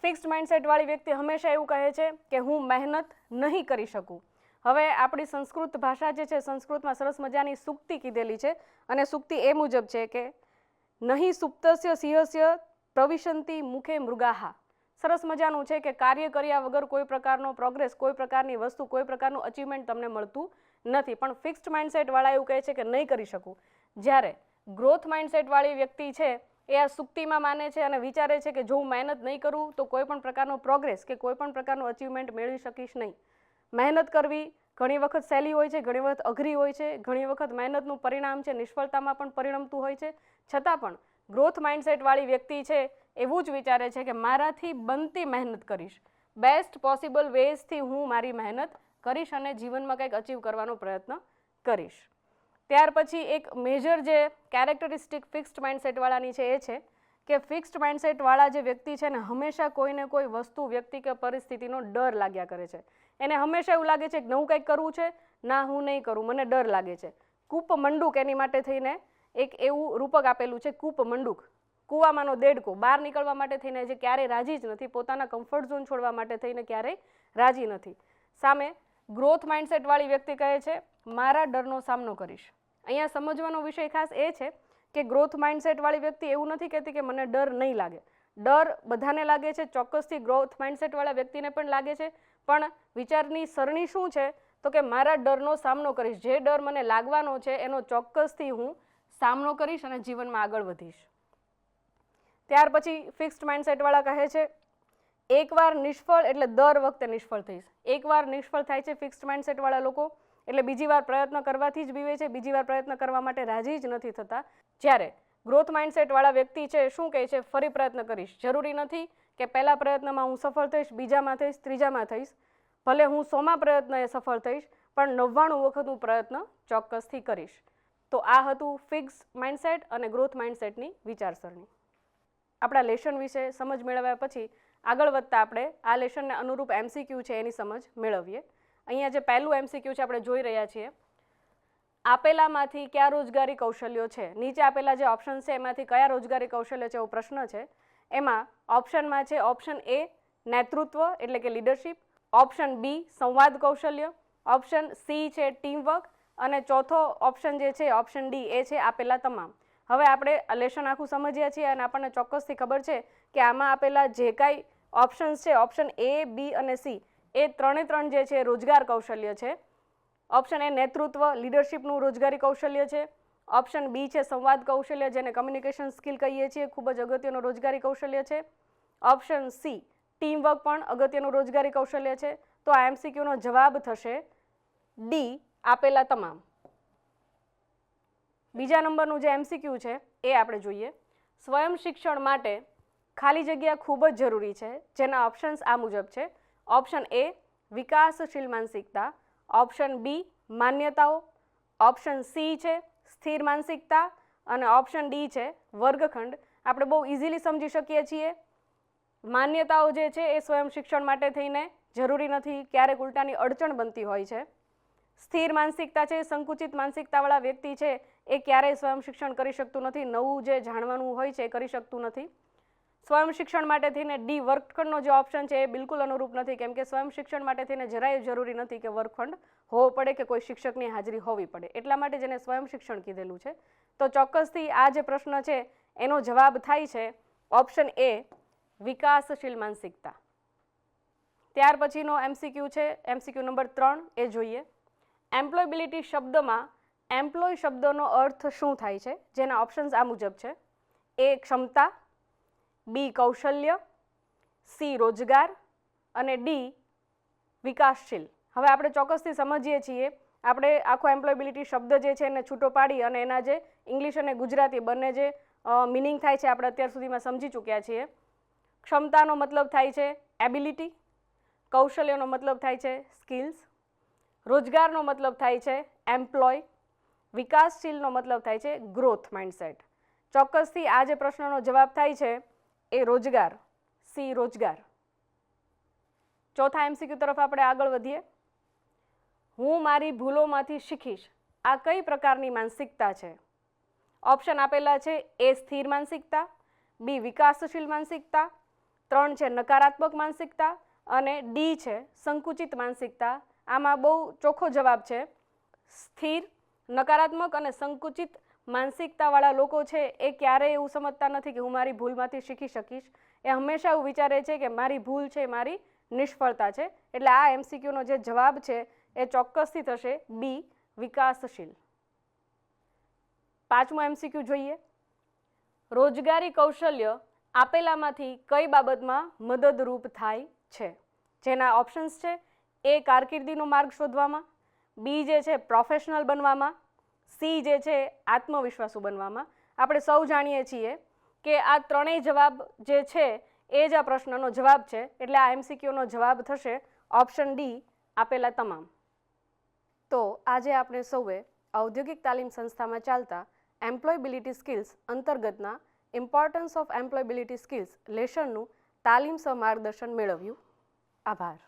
ફિક્સ્ડ માઇન્ડસેટવાળી વ્યક્તિ હંમેશા એવું કહે છે કે હું મહેનત નહીં કરી શકું. હવે આપણી સંસ્કૃત ભાષા જે છે, સંસ્કૃતમાં સરસ મજાની સૂક્તિ કીધેલી છે અને સૂક્તિ એ મુજબ છે કે નહીં સુપ્તસ્ય સિંહસ્ય પ્રવિશંતિ મુખે મૃગાહા. સરસ મજાનું છે કે કાર્ય કર્યા વગર કોઈ પ્રકારનો પ્રોગ્રેસ, કોઈ પ્રકારની વસ્તુ, કોઈ પ્રકારનું અચીવમેન્ટ તમને મળતું નથી. પણ ફિક્સ્ડ માઇન્ડસેટવાળા એવું કહે છે કે નહીં કરી શકું. જ્યારે ગ્રોથ માઇન્ડસેટવાળી વ્યક્તિ છે એ આ સૂક્તિમાં માને છે અને વિચારે છે કે જો હું મહેનત નહીં કરું તો કોઈ પણ પ્રકારનો પ્રોગ્રેસ કે કોઈ પણ પ્રકારનું અચીવમેન્ટ મેળવી શકીશ નહીં. મહેનત કરવી ઘણી વખત સહેલી હોય છે, ઘણી વખત અઘરી હોય છે, ઘણી વખત મહેનતનું પરિણામ છે નિષ્ફળતામાં પણ પરિણમતું હોય છે. છતાં પણ ગ્રોથ માઇન્ડસેટવાળી વ્યક્તિ છે એવું જ વિચારે છે કે મારાથી બનતી મહેનત કરીશ, બેસ્ટ પોસિબલ વેઝથી હું મારી મહેનત કરીશ અને જીવનમાં કંઈક અચીવ કરવાનો પ્રયત્ન કરીશ. ત્યાર પછી એક મેજર જે કેરેક્ટરિસ્ટિક ફિક્સ્ડ માઇન્ડસેટવાળાની છે એ છે કે ફિક્સ્ડ માઇન્ડસેટવાળા જે વ્યક્તિ છે ને હંમેશા કોઈને કોઈ વસ્તુ, વ્યક્તિ કે પરિસ્થિતિનો ડર લાગ્યા કરે છે. એને હંમેશા એવું લાગે છે કે નવું કંઈક કરવું છે, ના હું નહીં કરું, મને ડર લાગે છે. કૂપ મંડુક એની માટે થઈને એક એવું રૂપક આપેલું છે, કૂપ મંડુક. કૂવામાંનો દેડકો બહાર નીકળવા માટે થઈને જે ક્યારેય રાજી જ નથી, પોતાના કમ્ફર્ટ ઝોન છોડવા માટે થઈને ક્યારેય રાજી નથી. સામે ગ્રોથ માઇન્ડસેટવાળી વ્યક્તિ કહે છે મારા ડરનો સામનો કરીશ. અહીંયા સમજવાનો વિષય ખાસ એ છે કે ગ્રોથ માઇન્ડસેટવાળી વ્યક્તિ એવું નથી કહેતી કે મને ડર નહીં લાગે. ડર બધાને લાગે છે, ચોક્કસથી ગ્રોથ માઇન્ડસેટવાળા વ્યક્તિને પણ લાગે છે, પણ વિચારની સરણી શું છે તો કે મારા ડરનો સામનો કરીશ. જે ડર મને લાગવાનો છે એનો ચોક્કસથી હું સામનો કરીશ અને જીવનમાં આગળ વધીશ. ત્યાર પછી ફિક્સ્ડ માઇન્ડસેટવાળા કહે છે એકવાર નિષ્ફળ એટલે દર વખતે નિષ્ફળ થઈશ. એકવાર નિષ્ફળ થાય છે ફિક્સ્ડ માઇન્ડસેટવાળા લોકો એટલે બીજી વાર પ્રયત્ન કરવાથી જ બીવે છે, બીજી વાર પ્રયત્ન કરવા માટે રાજી જ નથી થતા. જ્યારે ગ્રોથ માઇન્ડસેટવાળા વ્યક્તિ છે શું કહે છે ફરી પ્રયત્ન કરીશ. જરૂરી નથી કે પહેલા પ્રયત્નમાં હું સફળ થઈશ, બીજામાં થઈશ, ત્રીજામાં થઈશ, ભલે હું 100મા પ્રયત્ન એ સફળ થઈશ, પણ 99 વખત હું પ્રયત્ન ચોક્કસથી કરીશ. તો આ હતું ફિક્સ્ડ માઇન્ડસેટ અને ગ્રોથ માઇન્ડસેટની વિચારસરણી. આપણા લેશન વિશે સમજ મેળવ્યા પછી આગળ વધતા આપણે આ લેશનને અનુરૂપ MCQ છે એની સમજ મેળવીએ. અહીંયા જે પહેલું MCQ છે આપણે જોઈ રહ્યા છીએ, આપેલામાંથી કયા રોજગારી કૌશલ્યો છે? નીચે આપેલા જે ઓપ્શન છે એમાંથી કયા રોજગારી કૌશલ્ય છે એવો પ્રશ્ન છે. એમાં ઓપ્શનમાં છે ઓપ્શન એ નેતૃત્વ એટલે કે લીડરશિપ, ઓપ્શન બી સંવાદ કૌશલ્ય, ઓપ્શન સી છે ટીમવર્ક અને ચોથો ઓપ્શન જે છે ઓપ્શન ડી એ છે આપેલા તમામ. હવે આપણે લેશન આખું સમજ્યા છીએ અને આપણને ચોક્કસથી ખબર છે કે આમાં આપેલા જે કાંઈ ઓપ્શન્સ છે ઓપ્શન એ, બી અને સી એ ત્રણ જે છે રોજગાર કૌશલ્ય છે. ઓપ્શન એ નેતૃત્વ લીડરશિપનું રોજગારી કૌશલ્ય છે. ઓપ્શન બી છે સંવાદ કૌશલ્ય જેને કમ્યુનિકેશન સ્કિલ કહીએ છીએ, ખૂબ જ અગત્યનું રોજગારી કૌશલ્ય છે. ઓપ્શન સી ટીમવર્ક પણ અગત્યનું રોજગારી કૌશલ્ય છે. તો આ એમસીક્યુનો જવાબ થશે ડી આપેલા તમામ. બીજા નંબરનું જે એમસીક્યુ છે એ આપણે જોઈએ. સ્વયં શિક્ષણ માટે ખાલી જગ્યા ખૂબ જ જરૂરી છે, જેના ઓપ્શન્સ આ મુજબ છે. ઓપ્શન એ વિકાસશીલ માનસિકતા, ઓપ્શન બી માન્યતાઓ, ઓપ્શન સી છે સ્થિર માનસિકતા અને ઓપ્શન ડી છે વર્ગખંડ. આપણે બહુ ઇઝીલી સમજી શકીએ છીએ. માન્યતાઓ જે છે એ સ્વયં શિક્ષણ માટે થઈને જરૂરી નથી, ક્યારેક ઉલટાની અડચણ બનતી હોય છે. સ્થિર માનસિકતા છે, સંકુચિત માનસિકતાવાળા વ્યક્તિ છે એ ક્યારેય સ્વયં શિક્ષણ કરી શકતું નથી, નવું જે જાણવાનું હોય છે એ કરી શકતું નથી. સ્વયં શિક્ષણ માટે થઈને ડી વર્ગખંડનો જે ઓપ્શન છે એ બિલકુલ અનુરૂપ નથી, કેમ કે સ્વયં શિક્ષણ માટે થઈને જરાય જરૂરી નથી કે વર્ગખંડ હોવો પડે કે કોઈ શિક્ષકની હાજરી હોવી પડે. એટલા માટે જેને સ્વયં શિક્ષણ કીધેલું છે. તો ચોક્કસથી આ જે પ્રશ્ન છે એનો જવાબ થાય છે ઓપ્શન એ વિકાસશીલ માનસિકતા. ત્યાર પછીનો એમસીક્યુ છે એમસીક્યુ નંબર 3 એ જોઈએ. એમ્પ્લોયબિલિટી શબ્દમાં એમ્પ્લોય શબ્દનો અર્થ શું થાય છે, જેના ઓપ્શન્સ આ મુજબ છે. એ ક્ષમતા, બી કૌશલ્ય, સી રોજગાર અને ડી વિકાસશીલ. હવે આપણે ચોક્કસથી સમજીએ છીએ. આપણે આખો એમ્પ્લોયબિલિટી શબ્દ જે છે એને છૂટો પાડી અને એના જે ઇંગ્લિશ અને ગુજરાતી બંને જે મિનિંગ થાય છે આપણે અત્યાર સુધીમાં સમજી ચૂક્યા છીએ. ક્ષમતાનો મતલબ થાય છે એબિલિટી, કૌશલ્યનો મતલબ થાય છે સ્કિલ્સ, રોજગારનો મતલબ થાય છે એમ્પ્લોય, વિકાસશીલનો મતલબ થાય છે ગ્રોથ માઇન્ડસેટ. ચોક્કસથી આ જે પ્રશ્નનો જવાબ થાય છે એ રોજગાર, સી રોજગાર. ચોથા એમસીક્યુ તરફ આપણે આગળ વધીએ. હું મારી ભૂલોમાંથી શીખીશ, આ કઈ પ્રકારની માનસિકતા છે? ઓપ્શન આપેલા છે એ સ્થિર માનસિકતા, બી વિકાસશીલ માનસિકતા, 3 છે નકારાત્મક માનસિકતા અને ડી છે સંકુચિત માનસિકતા. આમાં બહુ ચોખ્ખો જવાબ છે સ્થિર, નકારાત્મક અને સંકુચિત માનસિકતાવાળા લોકો છે એ ક્યારેય એવું સમજતા નથી કે હું મારી ભૂલમાંથી શીખી શકીશ. એ હંમેશા એવું વિચારે છે કે મારી ભૂલ છે મારી નિષ્ફળતા છે. એટલે આ એમસીક્યુનો જે જવાબ છે એ ચોક્કસથી થશે બી વિકાસશીલ. પાંચમો એમસીક્યુ જોઈએ. રોજગારી કૌશલ્ય આપેલામાંથી કઈ બાબતમાં મદદરૂપ થાય છે? જેના ઓપ્શન્સ છે એ કારકિર્દીનો માર્ગ શોધવામાં, બી જે છે પ્રોફેશનલ બનવામાં, સી જે છે આત્મવિશ્વાસુ બનવામાં. આપણે સૌ જાણીએ છીએ કે આ ત્રણેય જવાબ જે છે એ જ આ પ્રશ્નનો જવાબ છે. એટલે આ એમસીક્યુનો જવાબ થશે ઓપ્શન ડી આપેલા તમામ. તો આજે આપણે સૌએ ઔદ્યોગિક તાલીમ સંસ્થામાં ચાલતા એમ્પ્લોયબિલિટી સ્કિલ્સ અંતર્ગતના ઇમ્પોર્ટન્સ ઓફ એમ્પ્લોયબિલિટી સ્કિલ્સ લેશનનું તાલીમ સહ માર્ગદર્શન મેળવ્યું. આભાર.